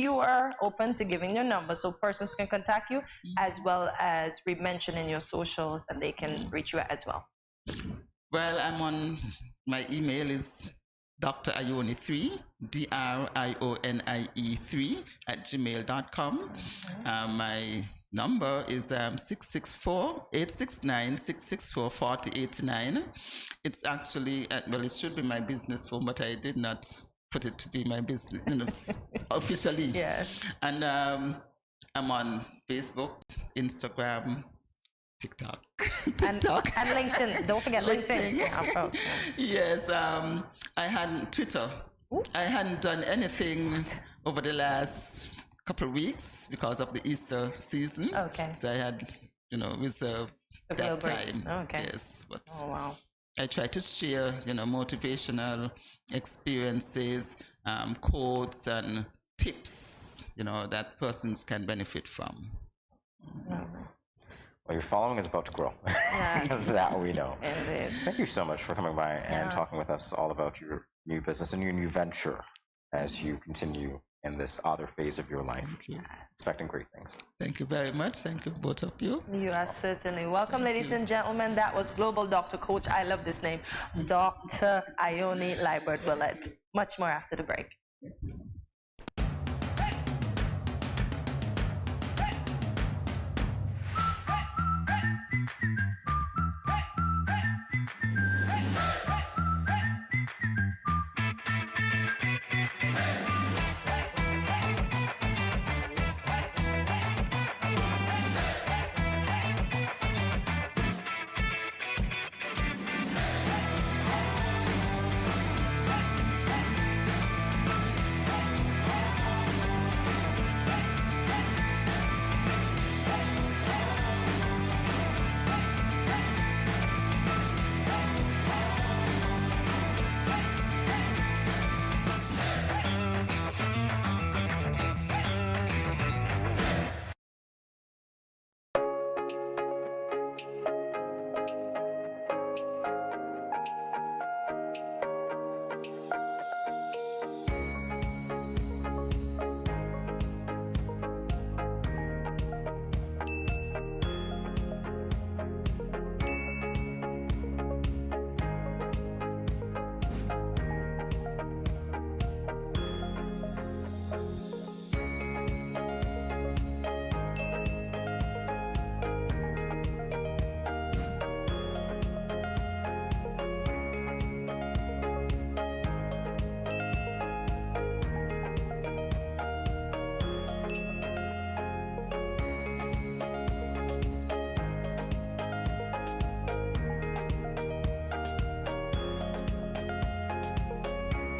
B: you are open to giving your number so persons can contact you, as well as re-mentioning your socials, and they can reach you as well.
R: Well, I'm on, my email is Dr. Ione3, DRIONIE3 @gmail.com. My number is 664-869-664-4089. It's actually, it should be my business phone, but I did not put it to be my business, officially.
B: Yes.
R: And I'm on Facebook, Instagram, TikTok.
B: And LinkedIn. Don't forget LinkedIn.
R: Yes, I had Twitter. I hadn't done anything over the last couple of weeks because of the Easter season.
B: Okay.
R: So I had, reserved that time.
B: Okay.
R: Yes, but
B: wow.
R: I try to share, motivational experiences, quotes and tips, that persons can benefit from.
A: Well, your following is about to grow.
B: Yes.
A: That we know.
B: Indeed.
A: Thank you so much for coming by and talking with us all about your new business and your new venture as you continue in this other phase of your life.
R: Thank you.
A: Expecting great things.
R: Thank you very much. Thank you, both of you.
B: You are certainly welcome, ladies and gentlemen. That was Global Doctor Coach. I love this name, Dr. Ione Liebert-Willett. Much more after the break.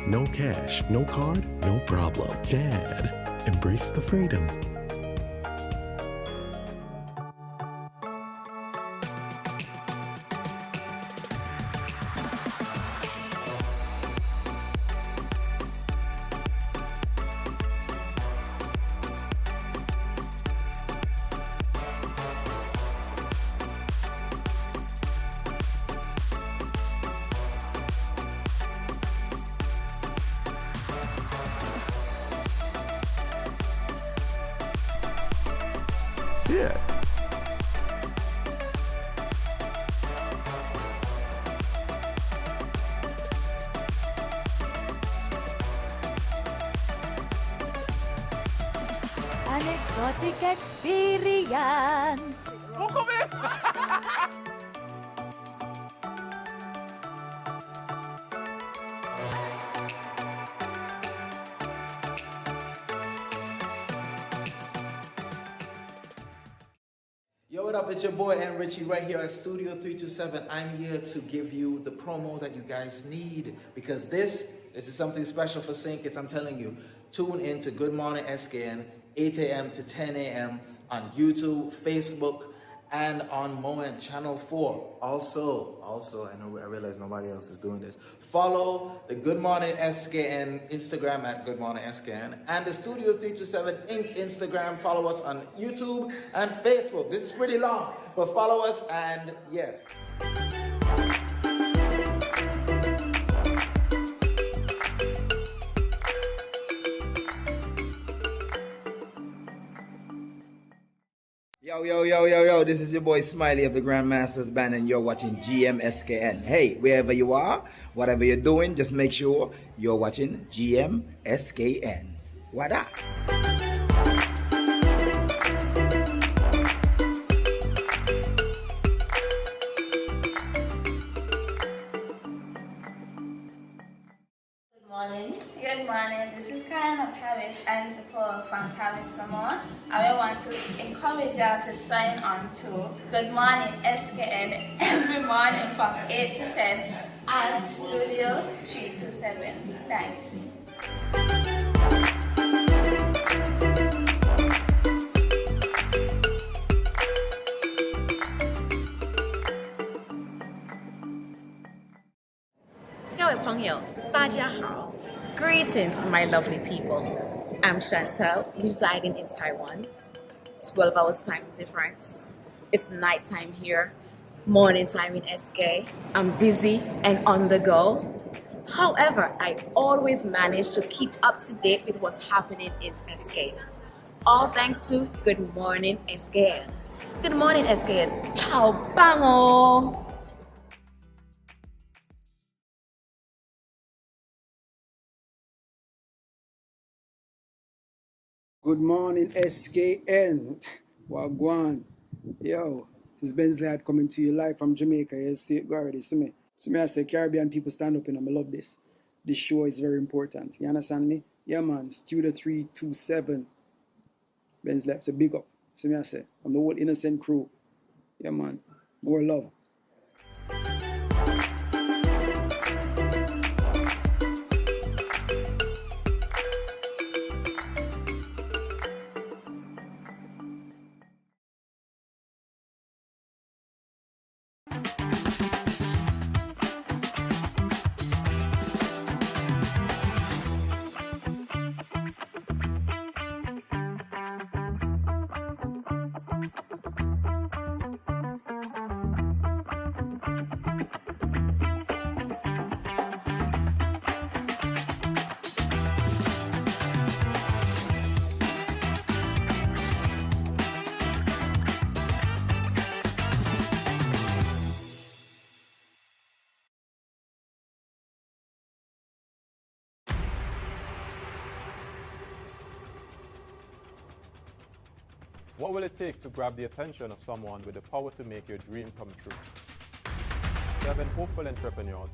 C: No cash, no card, no problem. Dad, embrace the freedom.
A: Yeah.
E: An exotic experience.
L: Yo, what up? It's your boy and Richie right here at Studio 327. I'm here to give you the promo that you guys need because this is something special for St. Kitts. I'm telling you, tune in to Good Morning SKN, 8 a.m. to 10 a.m. on YouTube, Facebook, and on Moment Channel 4. Also, I realize nobody else is doing this. Follow the Good Morning SKN Instagram at Good Morning SKN and the Studio 327 Inc. Instagram. Follow us on YouTube and Facebook. This is pretty long, but follow us and yeah.
Q: Yo, this is your boy Smiley of the Grandmasters Band and you're watching GMSKN. Hey, wherever you are, whatever you're doing, just make sure you're watching GMSKN. What up?
S: Good morning. This is Karen of Paris and support from Paris Lamont. I want to encourage y'all to sign on to Good Morning SKN every morning from 8 to 10 at Studio 327. Thanks.
D: Greetings, my lovely people. I'm Chantel, residing in Taiwan. 12 hours time difference. It's nighttime here, morning time in SK. I'm busy and on the go. However, I always manage to keep up to date with what's happening in SK. All thanks to Good Morning SKN. Good morning SKN. Ciao, bango!
M: Good morning, SKN. Wagwan. Yo, it's Bensley had coming to you live from Jamaica. You see it already. See me, I say Caribbean people stand up and I love this. This show is very important. You understand me? Yeah, man. Studio 327. Bensley, it's a big up. See me, I say. I'm the whole innocent crew. Yeah, man. More love.
F: What will it take to grab the attention of someone with the power to make your dream come true? 7 hopeful entrepreneurs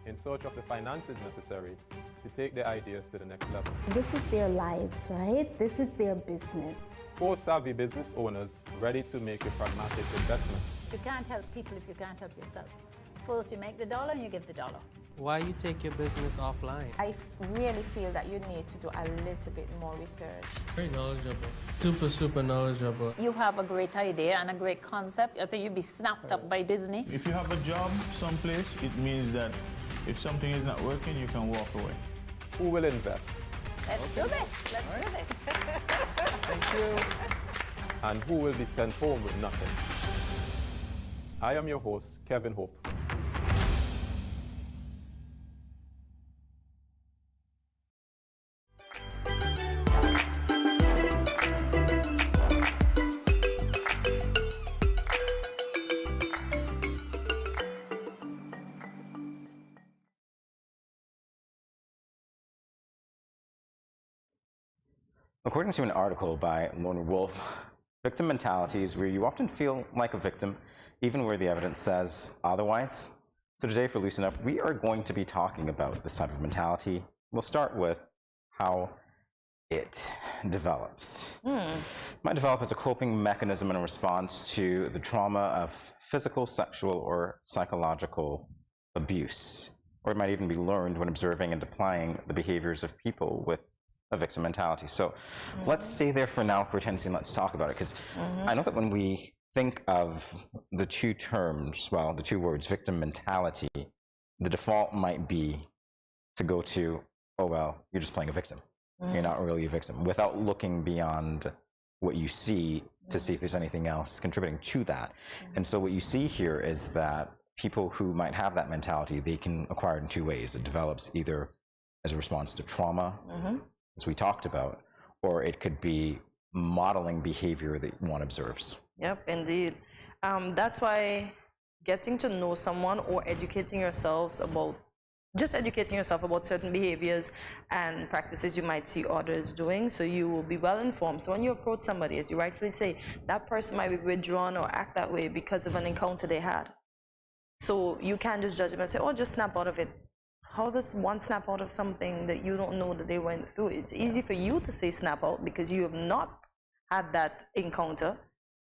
F: in search of the finances necessary to take their ideas to the next level.
O: This is their lives, right? This is their business.
F: 4 savvy business owners ready to make a pragmatic investment.
H: You can't help people if you can't help yourself. First you make the dollar and you give the dollar.
I: Why you take your business offline?
G: I really feel that you need to do a little bit more research.
I: Very knowledgeable. Super knowledgeable.
H: You have a great idea and a great concept. I think you'd be snapped up by Disney.
J: If you have a job someplace, it means that if something is not working, you can walk away.
F: Who will invest?
H: Let's do this. Let's do this.
F: Thank you. And who will be sent home with nothing? I am your host, Kevin Hope.
A: According to an article by Lone Wolf, victim mentality is where you often feel like a victim, even where the evidence says otherwise. So today for Loosen Up, we are going to be talking about this type of mentality. We'll start with how it develops. Might develop as a coping mechanism in response to the trauma of physical, sexual, or psychological abuse. Or it might even be learned when observing and applying the behaviors of people with a victim mentality. So let's stay there for now for tendency and let's talk about it, because I know that when we think of the two terms, well, the two words, victim mentality, the default might be to go to, oh, well, you're just playing a victim. You're not really a victim, without looking beyond what you see to see if there's anything else contributing to that. And so what you see here is that people who might have that mentality, they can acquire it in two ways. It develops either as a response to trauma, as we talked about, or it could be modeling behavior that one observes.
B: Yep, indeed. That's why getting to know someone or educating yourselves about, just educating yourself about certain behaviors and practices you might see others doing, so you will be well informed. So when you approach somebody, as you rightfully say, that person might be withdrawn or act that way because of an encounter they had. So you can't just judge them and say, oh, just snap out of it. How does one snap out of something that you don't know that they went through? It's easy for you to say snap out because you have not had that encounter.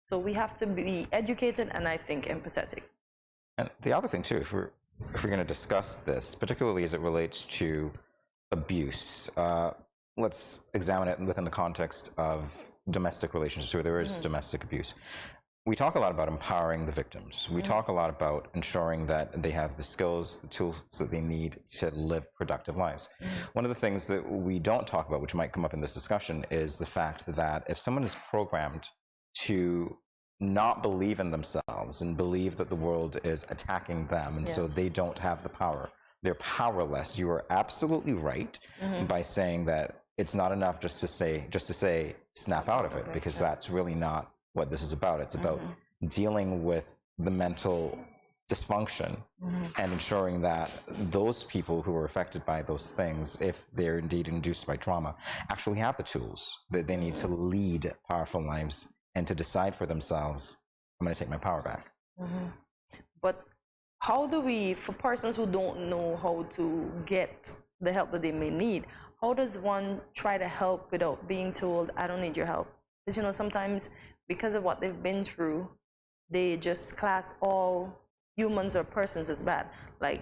B: So we have to be educated and I think empathetic.
A: And the other thing too, if we're going to discuss this, particularly as it relates to abuse, let's examine it within the context of domestic relationships where there is domestic abuse. We talk a lot about empowering the victims. We talk a lot about ensuring that they have the skills, the tools that they need to live productive lives. One of the things that we don't talk about, which might come up in this discussion, is the fact that if someone is programmed to not believe in themselves and believe that the world is attacking them, and so they don't have the power, they're powerless. You are absolutely right by saying that it's not enough just to say snap out of it, because that's really not what this is about. It's about dealing with the mental dysfunction and ensuring that those people who are affected by those things, if they're indeed induced by trauma, actually have the tools that they need to lead powerful lives and to decide for themselves, I'm going to take my power back.
B: But how do we, for persons who don't know how to get the help that they may need, how does one try to help without being told, I don't need your help? Because, you know, sometimes because of what they've been through, they just class all humans or persons as bad. Like,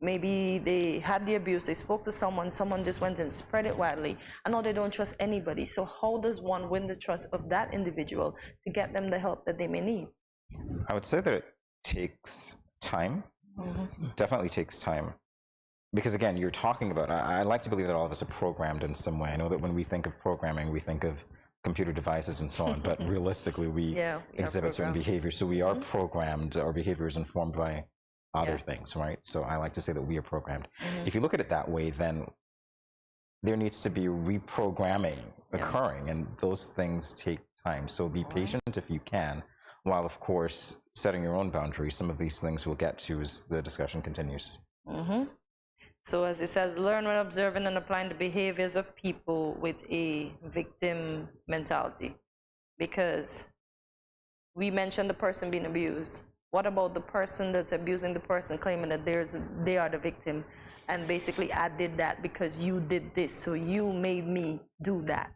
B: maybe they had the abuse, they spoke to someone, someone just went and spread it widely, and now they don't trust anybody. So how does one win the trust of that individual to get them the help that they may need?
A: I would say that it takes time. Definitely takes time. Because again, you're talking about, I like to believe that all of us are programmed in some way. I know that when we think of programming, we think of computer devices and so on, but realistically we exhibit certain behaviors. So we are programmed, our behavior is informed by other things, right? So I like to say that we are programmed. If you look at it that way, then there needs to be reprogramming occurring, and those things take time. So be patient if you can, while of course setting your own boundaries. Some of these things we'll get to as the discussion continues.
B: So as it says, learn when observing and applying the behaviors of people with a victim mentality. Because we mentioned the person being abused. What about the person that's abusing the person, claiming that they are the victim, and basically I did that because you did this, so you made me do that?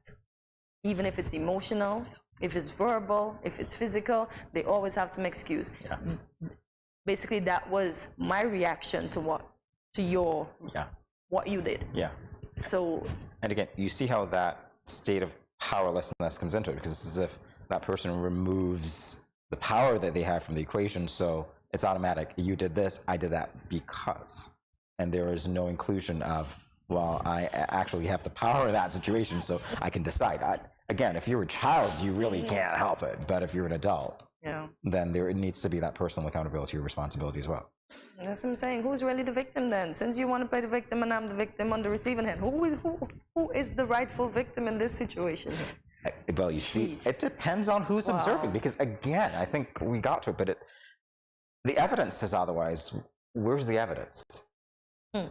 B: Even if it's emotional, if it's verbal, if it's physical, they always have some excuse. Basically, that was my reaction to what you did. So,
A: and again, you see how that state of powerlessness comes into it, because it's as if that person removes the power that they have from the equation. So it's automatic. You did this, I did that because. And there is no inclusion of, well, I actually have the power in that situation, so I can decide. Again, if you're a child, you really can't help it. But if you're an adult, then there needs to be that personal accountability or responsibility as well.
B: That's what I'm saying. Who's really the victim then? Since you want to play the victim and I'm the victim on the receiving end, who is the rightful victim in this situation?
A: Well, you see, it depends on who's observing, because again, I think we got to it, but the evidence says otherwise. Where's the evidence? Can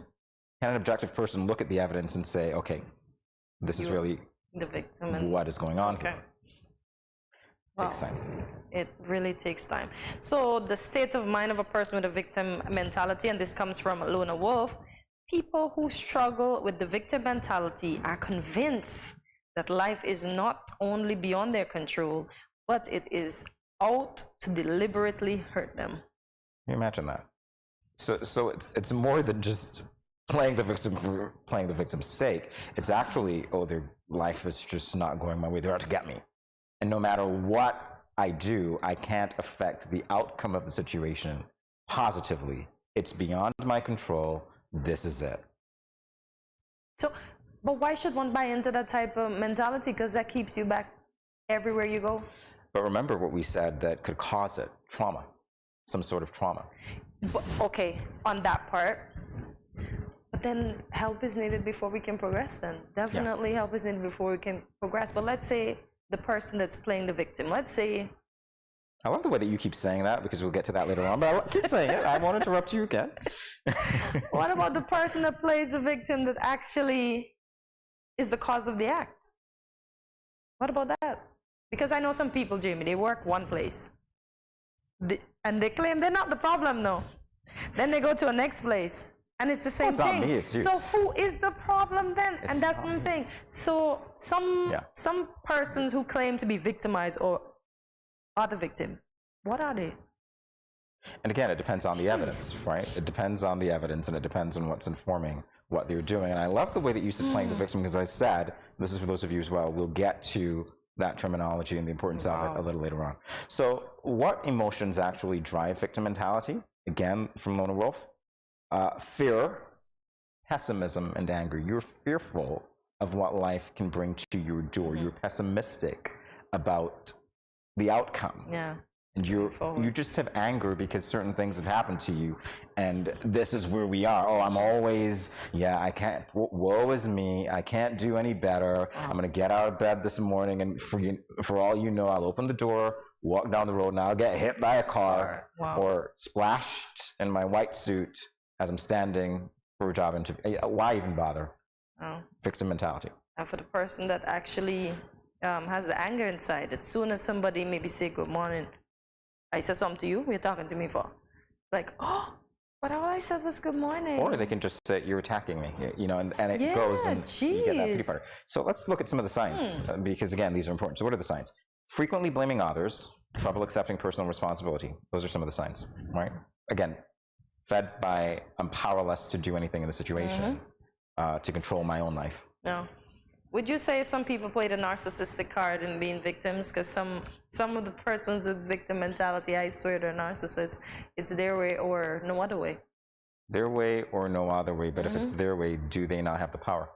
A: an objective person look at the evidence and say, okay, this is really
B: the victim and
A: what is going on here?
B: Takes time. It really takes time. So the state of mind of a person with a victim mentality, and this comes from Lona Wolf, people who struggle with the victim mentality are convinced that life is not only beyond their control, but it is out to deliberately hurt them.
A: Can you imagine that? So it's more than just playing the victim for playing the victim's sake. It's actually, oh, their life is just not going my way. They're out to get me. And no matter what I do, I can't affect the outcome of the situation positively. It's beyond my control. This is it.
B: So, but why should one buy into that type of mentality? Because that keeps you back everywhere you go.
A: But remember what we said that could cause it, trauma, some sort of trauma.
B: But, okay, on that part. But then help is needed before we can progress then. Definitely help is needed before we can progress. But let's say the person that's playing the victim, let's say...
A: I love the way that you keep saying that, because we'll get to that later on, but I'll keep saying it. I won't interrupt you again.
B: What about the person that plays the victim that actually is the cause of the act? What about that? Because I know some people, Jamie, they work one place. And they claim they're not the problem, no. Then they go to a next place. And it's the same thing.
A: Not me, it's you.
B: So who is the problem then? And that's what I'm saying. So some persons who claim to be victimized or are the victim, what are they?
A: And again, it depends on the evidence, right? It depends on the evidence, and it depends on what's informing what they're doing. And I love the way that you said playing the victim, because I said, this is for those of you as well, we'll get to that terminology and the importance of it a little later on. So what emotions actually drive victim mentality? Again, from Lona Wolf, fear, pessimism, and anger. You're fearful of what life can bring to your door. You're pessimistic about the outcome.
B: Yeah.
A: And you just have anger because certain things have happened to you, and this is where we are. Oh, I'm always, I can't, woe is me, I can't do any better. I'm going to get out of bed this morning, and for all you know, I'll open the door, walk down the road, and I'll get hit by a car or splashed in my white suit as I'm standing for a job interview. Why even bother? Victim mentality.
B: And for the person that actually has the anger inside, as soon as somebody maybe say good morning, I said something to you, what are you talking to me for? Like, oh, but all I said was good morning.
A: Or they can just say, you're attacking me, you know, and it goes and you get that pity party. So let's look at some of the signs, because again, these are important. So what are the signs? Frequently blaming others, trouble accepting personal responsibility. Those are some of the signs, right? Again, fed by I'm powerless to do anything in the situation, to control my own life.
B: No. Would you say some people play the narcissistic card in being victims? Because some of the persons with victim mentality, I swear they're narcissists. It's their way or no other way.
A: Their way or no other way, but if it's their way, do they not have the power?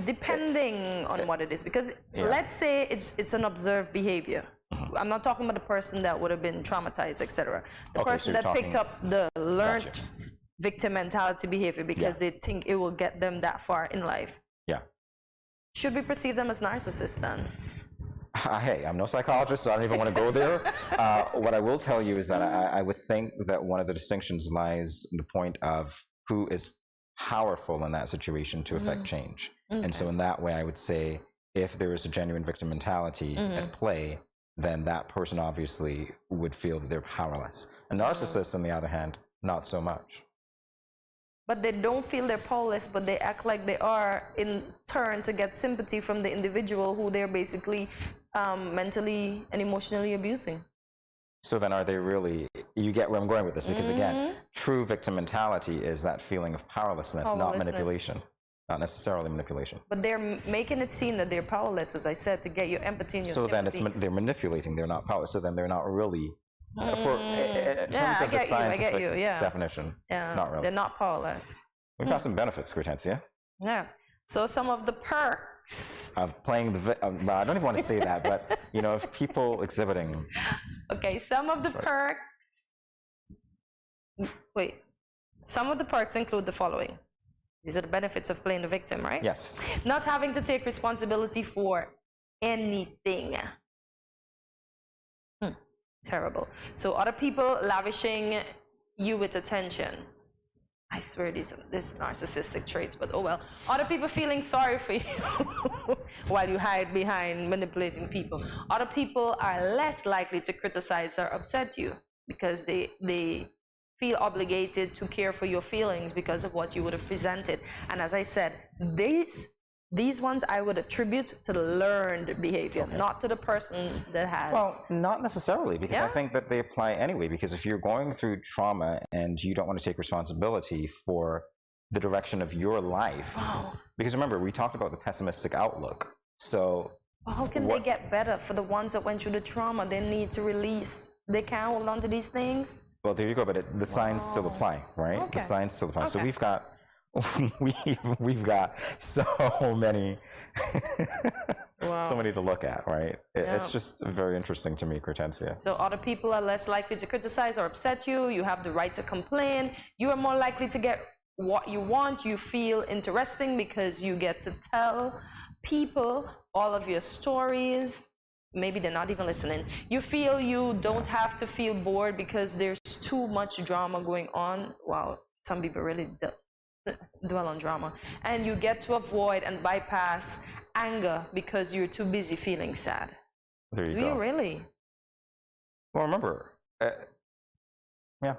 B: Depending on what it is. Because let's say it's an observed behavior. I'm not talking about the person that would have been traumatized, etc. The person that picked up the learned victim mentality behavior because they think it will get them that far in life.
A: Yeah.
B: Should we perceive them as narcissists then?
A: Hey, I'm no psychologist, so I don't even want to go there. What I will tell you is that I would think that one of the distinctions lies in the point of who is powerful in that situation to affect change. And so in that way, I would say if there is a genuine victim mentality at play, then that person obviously would feel that they're powerless. A narcissist, on the other hand, not so much.
B: But they don't feel they're powerless, but they act like they are in turn to get sympathy from the individual who they're basically mentally and emotionally abusing.
A: So then are they really, you get where I'm going with this, because again, true victim mentality is that feeling of powerlessness, not manipulation, not necessarily manipulation.
B: But they're making it seem that they're powerless, as I said, to get your empathy and your sympathy.
A: So then they're manipulating, they're not powerless, so then they're not really, in terms of the scientific definition, not really.
B: They're not powerless.
A: We've got some benefits, Hortensia.
B: Yeah. So some of the perks
A: of playing the well, I don't even want to say that, but you know, if people exhibiting.
B: Okay, some of the perks. Wait, some of the perks include the following. These are the benefits of playing the victim, right?
A: Yes.
B: Not having to take responsibility for anything. Terrible. So other people lavishing you with attention. I swear these narcissistic traits, but oh well. Other people feeling sorry for you while you hide behind manipulating people. Other people are less likely to criticize or upset you because they feel obligated to care for your feelings because of what you would have presented. And as I said, these ones I would attribute to the learned behavior, not to the person that has.
A: Well, not necessarily, because
B: Yeah?
A: I think that they apply anyway, because if you're going through trauma and you don't want to take responsibility for the direction of your life, because remember, we talked about the pessimistic outlook. So
B: Well, how can they get better for the ones that went through the trauma? They need to release. They can't hold on to these things.
A: well, there you go, but the signs still apply, right?
B: Okay.
A: The signs still apply. So
B: Okay.
A: we've got we've got so many so many to look at, right? It's
B: Yeah.
A: just very interesting to me, Hortensia.
B: So other people are less likely to criticize or upset you. You have the right to complain. You are more likely to get what you want. You feel interesting because you get to tell people all of your stories. Maybe they're not even listening. You feel you don't have to feel bored because there's too much drama going on. Wow, some people really dwell on drama. And you get to avoid and bypass anger because you're too busy feeling sad.
A: There you
B: Do
A: go.
B: you really?
A: Well, remember, yeah.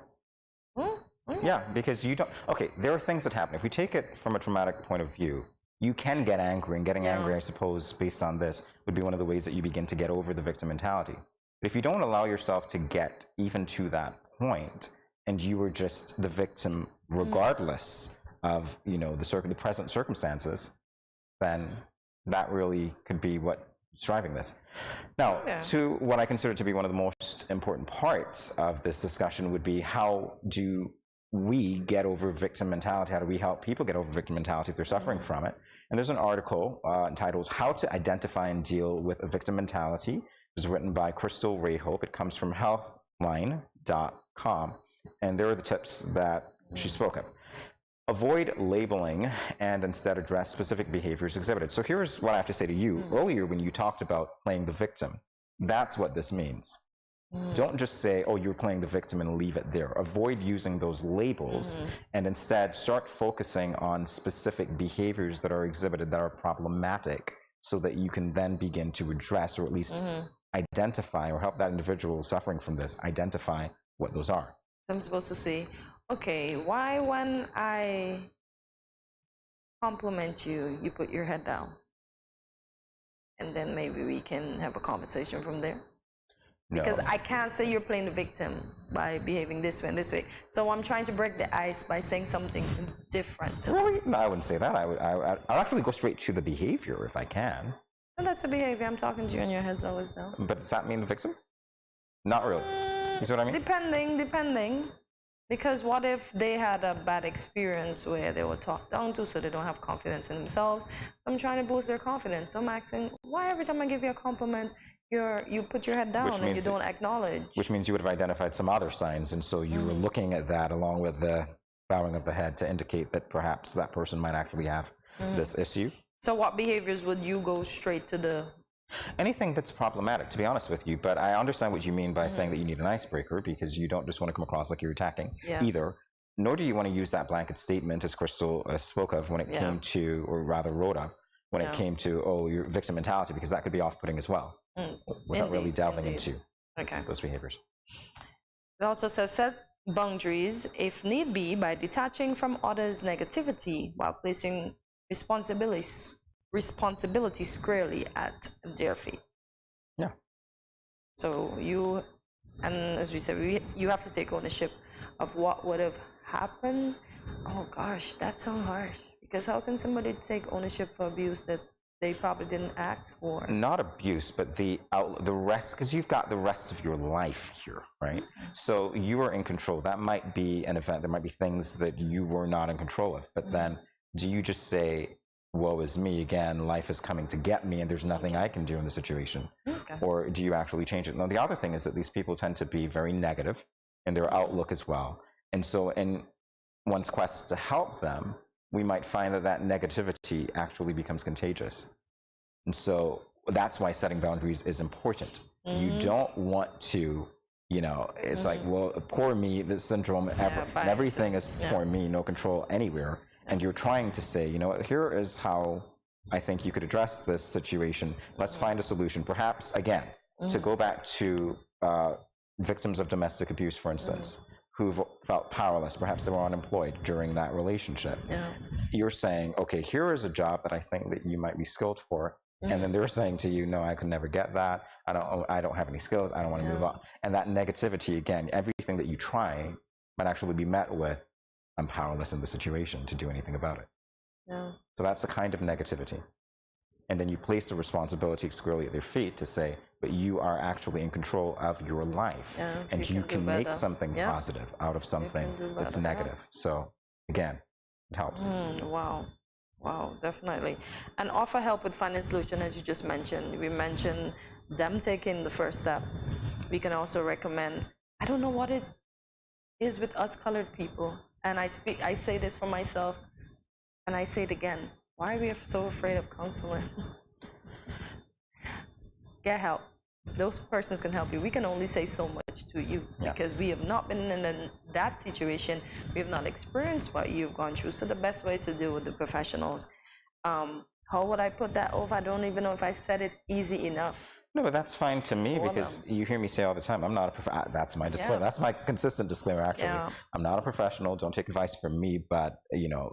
A: Yeah, because you don't, okay, there are things that happen. If we take it from a traumatic point of view, you can get angry, and getting angry, I suppose, based on this, would be one of the ways that you begin to get over the victim mentality. But if you don't allow yourself to get even to that point, and you were just the victim regardless of, you know, the present circumstances, then that really could be what's driving this. Now, to what I consider to be one of the most important parts of this discussion would be, how do we get over victim mentality? How do we help people get over victim mentality if they're suffering from it? And there's an article entitled How to Identify and Deal with a Victim Mentality. It was written by Crystal Rayhope. It comes from healthline.com. And there are the tips that she spoke of. Avoid labeling and instead address specific behaviors exhibited. So here's what I have to say to you. Earlier, when you talked about playing the victim, that's what this means. Don't just say, oh, you're playing the victim and leave it there. Avoid using those labels and instead start focusing on specific behaviors that are exhibited that are problematic, so that you can then begin to address, or at least identify, or help that individual suffering from this identify what those are.
B: So I'm supposed to say, okay, why when I compliment you, you put your head down? And then maybe we can have a conversation from there. Because I can't say you're playing the victim by behaving this way and this way. So I'm trying to break the ice by saying something different.
A: Really? No, I wouldn't say that. I'll actually go straight to the behavior if I can.
B: Well, that's a behavior. I'm talking to you and your head's always down.
A: But does that mean the victim? Not really. You see what I mean?
B: Depending. Because what if they had a bad experience where they were talked down to, so they don't have confidence in themselves? So I'm trying to boost their confidence. So I'm asking, why every time I give you a compliment, you put your head down and you don't acknowledge?
A: Which means you would have identified some other signs, and so you were looking at that along with the bowing of the head to indicate that perhaps that person might actually have this issue.
B: So what behaviors would you go straight to the...
A: Anything that's problematic, to be honest with you, but I understand what you mean by saying that you need an icebreaker, because you don't just want to come across like you're attacking either, nor do you want to use that blanket statement, as Crystal spoke of, when it came to, or rather wrote up, when it came to, oh, your victim mentality, because that could be off-putting as well, without really delving into those behaviors.
B: It also says, set boundaries if need be by detaching from others' negativity while placing responsibility squarely at their feet.
A: Yeah.
B: So you, and as we said, you have to take ownership of what would have happened. Oh gosh, that's so harsh. Because how can somebody take ownership for abuse that they probably didn't ask for?
A: Not abuse, but the rest, because you've got the rest of your life here, right? So you are in control. That might be an event. There might be things that you were not in control of. But then, do you just say, woe is me again, life is coming to get me and there's nothing I can do in the situation? Or do you actually change it? Now, the other thing is that these people tend to be very negative in their outlook as well. And so in one's quest to help them, we might find that that negativity actually becomes contagious. And so that's why setting boundaries is important. You don't want to, you know, it's like, well, poor me, this syndrome, and everything is poor me, no control anywhere. And you're trying to say, you know, here is how I think you could address this situation. Let's find a solution. Perhaps, again, to go back to victims of domestic abuse, for instance, who've felt powerless. Perhaps they were unemployed during that relationship. you're saying, okay, here is a job that I think that you might be skilled for. And then they're saying to you, no, I could never get that. I don't have any skills. I don't want to move on. And that negativity, again, everything that you try might actually be met with, I'm powerless in the situation to do anything about it.
B: Yeah.
A: So that's a kind of negativity. And then you place the responsibility squarely at their feet to say, but you are actually in control of your life.
B: Yeah,
A: and you can make something positive out of something that's negative. So again, it helps.
B: Wow. Wow, definitely. And offer help with finding solution, as you just mentioned. We mentioned them taking the first step. We can also recommend, I don't know what it is with us colored people. And I say this for myself, and I say it again. Why are we so afraid of counseling? Get help. Those persons can help you. We can only say so much to you because we have not been in that situation. We have not experienced what you've gone through. So the best way is to deal with the professionals. How would I put that over? I don't even know if I said it easy enough.
A: No, but that's fine to me because you hear me say all the time, I'm not a that's my disclaimer. That's my consistent disclaimer, actually. I'm not a professional. Don't take advice from me, but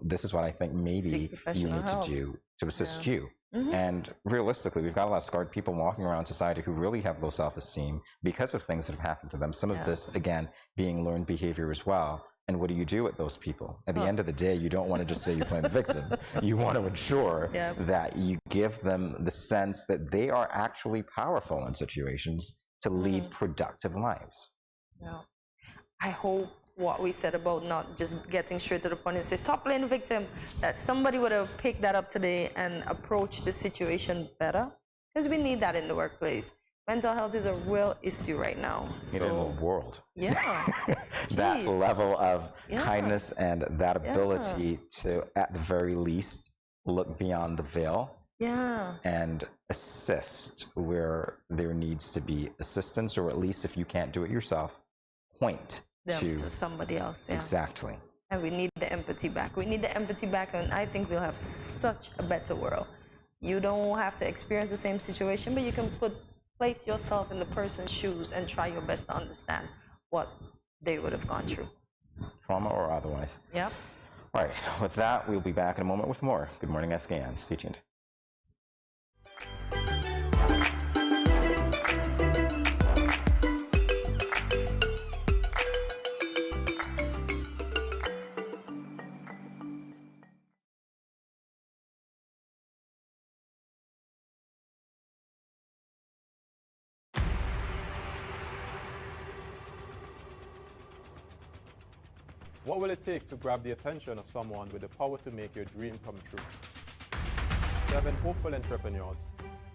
A: this is what I think maybe you need to do to assist you. And realistically, we've got a lot of scarred people walking around society who really have low self-esteem because of things that have happened to them. Some of this, again, being learned behavior as well. And what do you do with those people? At the end of the day, you don't want to just say you're playing the victim. You want to ensure that you give them the sense that they are actually powerful in situations to lead productive lives.
B: Yeah. I hope what we said about not just getting straight to the point and say, stop playing the victim, that somebody would have picked that up today and approached the situation better, because we need that in the workplace. Mental health is a real issue right now.
A: So, in the world.
B: Yeah.
A: That level of kindness and that ability to, at the very least, look beyond the veil and assist where there needs to be assistance, or at least if you can't do it yourself, point
B: to somebody else.
A: Exactly.
B: And we need the empathy back. We need the empathy back, and I think we'll have such a better world. You don't have to experience the same situation, but you can place yourself in the person's shoes and try your best to understand what they would have gone through.
A: Trauma or otherwise.
B: Yep.
A: All right. With that, we'll be back in a moment with more. Good morning, SKN. Stay tuned.
F: What will it take to grab the attention of someone with the power to make your dream come true? 7 hopeful entrepreneurs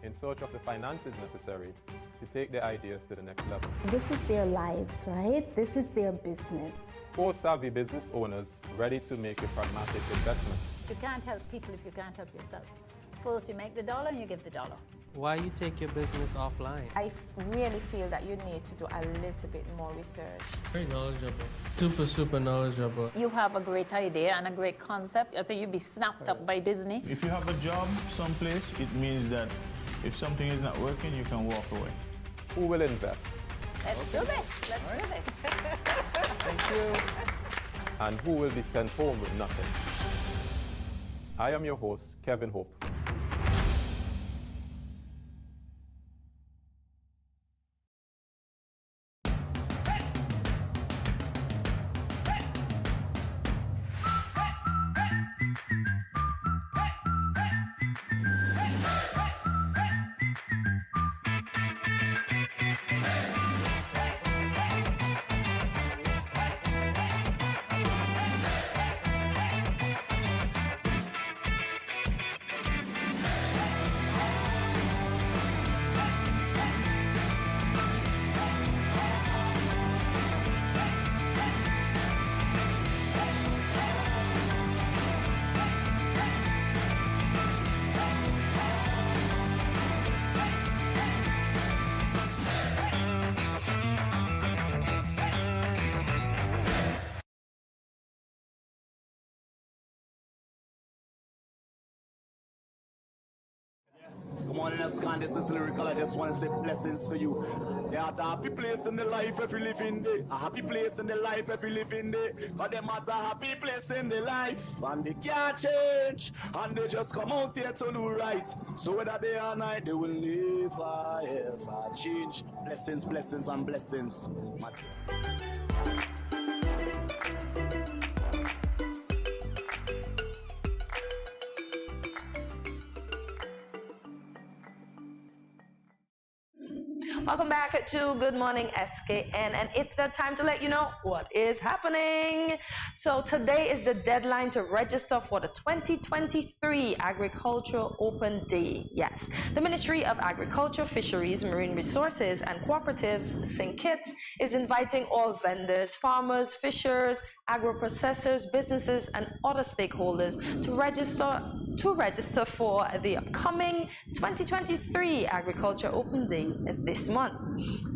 F: in search of the finances necessary to take their ideas to the next level.
O: This is their lives, right? This is their business.
F: 4 savvy business owners ready to make a pragmatic investment.
H: You can't help people if you can't help yourself. First, you make the dollar and you give the dollar.
I: Why you take your business offline?
G: I really feel that you need to do a little bit more research.
I: Very knowledgeable. Super knowledgeable.
H: You have a great idea and a great concept. I think you'd be snapped up by Disney.
J: If you have a job someplace, it means that if something is not working, you can walk away.
F: Who will invest?
H: Let's do this. Let's do this.
F: Thank you. And who will be sent home with nothing? I am your host, Kevin Hope.
K: morning SKN, this is lyrical. I just want to say blessings to you. There are a happy place in the life if you live in day. A happy place in the life if you live in day. Cause them at a happy place in the life. And they can't change. And they just come out here to do right. So whether day or night, they will never ever change. Blessings, blessings, and blessings.
B: Welcome back to Good Morning SKN, and it's that time to let you know what is happening. So today is the deadline to register for the 2023 Agricultural Open Day. Yes, the Ministry of Agriculture, Fisheries, Marine Resources and Cooperatives, St. Kitts, is inviting all vendors, farmers, fishers, agro-processors, businesses and other stakeholders to register for the upcoming 2023 Agriculture Open Day this month.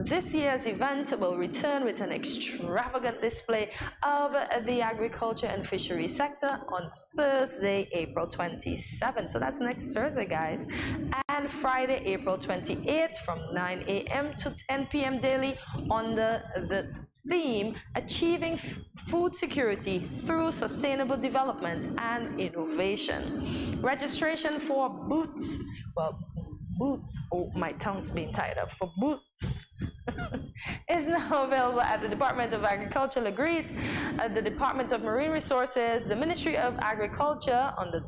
B: This year's event will return with an extravagant display of the agriculture and fishery sector on Thursday, April 27th. So that's next Thursday, guys. And Friday, April 28th from 9 a.m. to 10 p.m. daily under the theme Achieving Food Security Through Sustainable Development and Innovation. Registration for booths, oh, my tongue's being tied up, for booths is now available at the Department of Agriculture, the Department of Marine Resources, the Ministry of Agriculture on the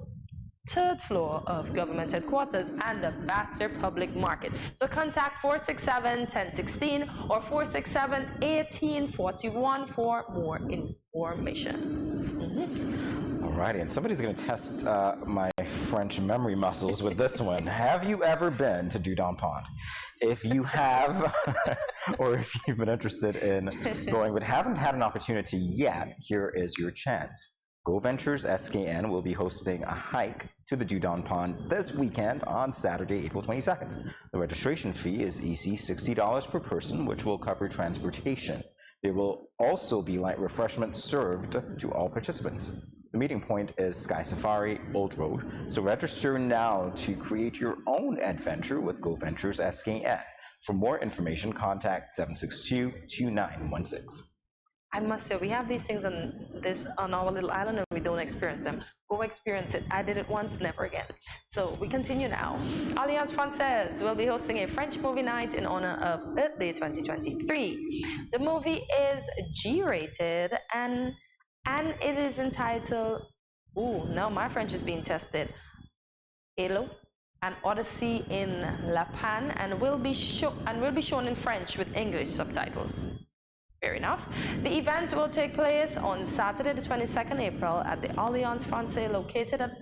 B: 3rd floor of government headquarters and the Baxter Public Market. So contact 467-1016 or 467-1841 for more information.
A: Alrighty, and somebody's going to test my French memory muscles with this one. Have you ever been to Dudon Pond? If you have, or if you've been interested in going but haven't had an opportunity yet, here is your chance. Go Ventures SKN will be hosting a hike to the Dudon Pond this weekend on Saturday, April 22nd. The registration fee is EC $60 per person, which will cover transportation. There will also be light refreshments served to all participants. The meeting point is Sky Safari, Old Road, so register now to create your own adventure with Go Ventures SKN. For more information, contact 762-2916.
B: I must say, we have these things on our little island and we don't experience them. Go experience it. I did it once, never again. So we continue now. Alliance Francaise will be hosting a French movie night in honor of Earth Day 2023. The movie is G-rated and it is entitled, ooh, now my French is being tested, Hello, an Odyssey in La Panne, and will be shown in French with English subtitles. Fair enough. The event will take place on Saturday, the 22nd April at the Alliance Francaise located at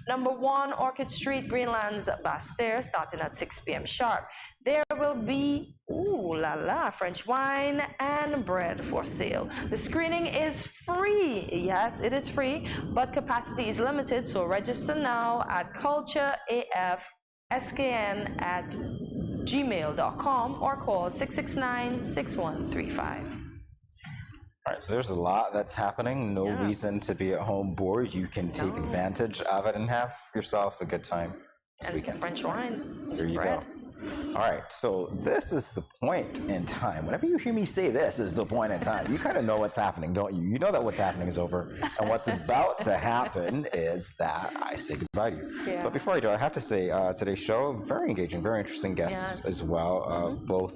B: number 1 Orchid Street, Greenlands, Bastère, starting at 6 p.m. sharp. There will be, ooh la la, French wine and bread for sale. The screening is free. Yes, it is free, but capacity is limited, so register now at cultureafskn@gmail.com or call 669-6135.
A: All right, so there's a lot that's happening. No reason to be at home bored. You can take advantage of it and have yourself a good time this weekend.
B: Some French wine.
A: There you go. All right, so this is the point in time. Whenever you hear me say this is the point in time, you kind of know what's happening, don't you? You know that what's happening is over, and what's about to happen is that I say goodbye to you. Yeah. But before I do, I have to say today's show, very engaging, very interesting guests as well, both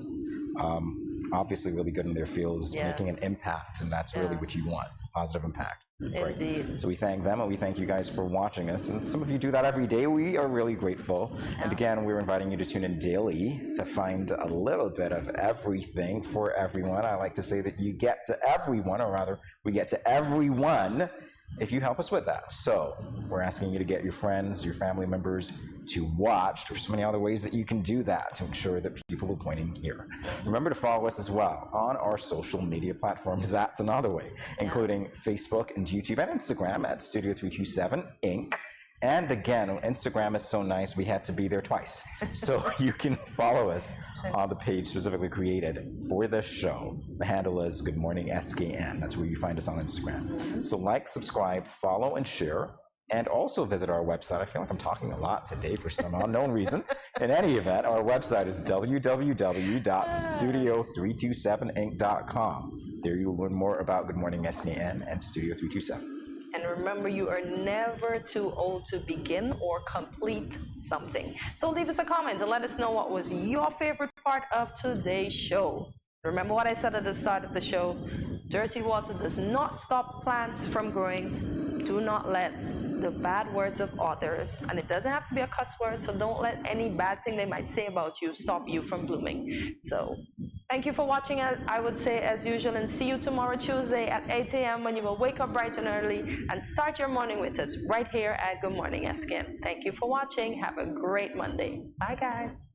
A: obviously really good in their fields, making an impact, and that's really what you want, positive impact.
B: Indeed.
A: Right. So we thank them and we thank you guys for watching us, and some of you do that every day. We are really grateful. And again, we're inviting you to tune in daily to find a little bit of everything for everyone. I like to say that you get to everyone, or rather we get to everyone if you help us with that. So we're asking you to get your friends, your family members to watch. There's so many other ways that you can do that to ensure that people are pointing here. Remember to follow us as well on our social media platforms. That's another way, including Facebook and YouTube and Instagram at Studio327 Inc. And again, Instagram is so nice, we had to be there twice. So you can follow us on the page specifically created for this show. The handle is Good Morning SKN. That's where you find us on Instagram. So like, subscribe, follow, and share. And also visit our website. I feel like I'm talking a lot today for some unknown reason. In any event, our website is www.studio327inc.com. There you will learn more about Good Morning SKN and Studio 327.
B: And remember, you are never too old to begin or complete something. So leave us a comment and let us know what was your favorite part of today's show. Remember what I said at the start of the show, dirty water does not stop plants from growing. Do not let the bad words of others, and it doesn't have to be a cuss word, so don't let any bad thing they might say about you stop you from blooming. So thank you for watching, I would say, as usual, and see you tomorrow Tuesday at 8 a.m. when you will wake up bright and early and start your morning with us right here at Good Morning SKN. Thank you for watching. Have a great Monday. Bye, guys.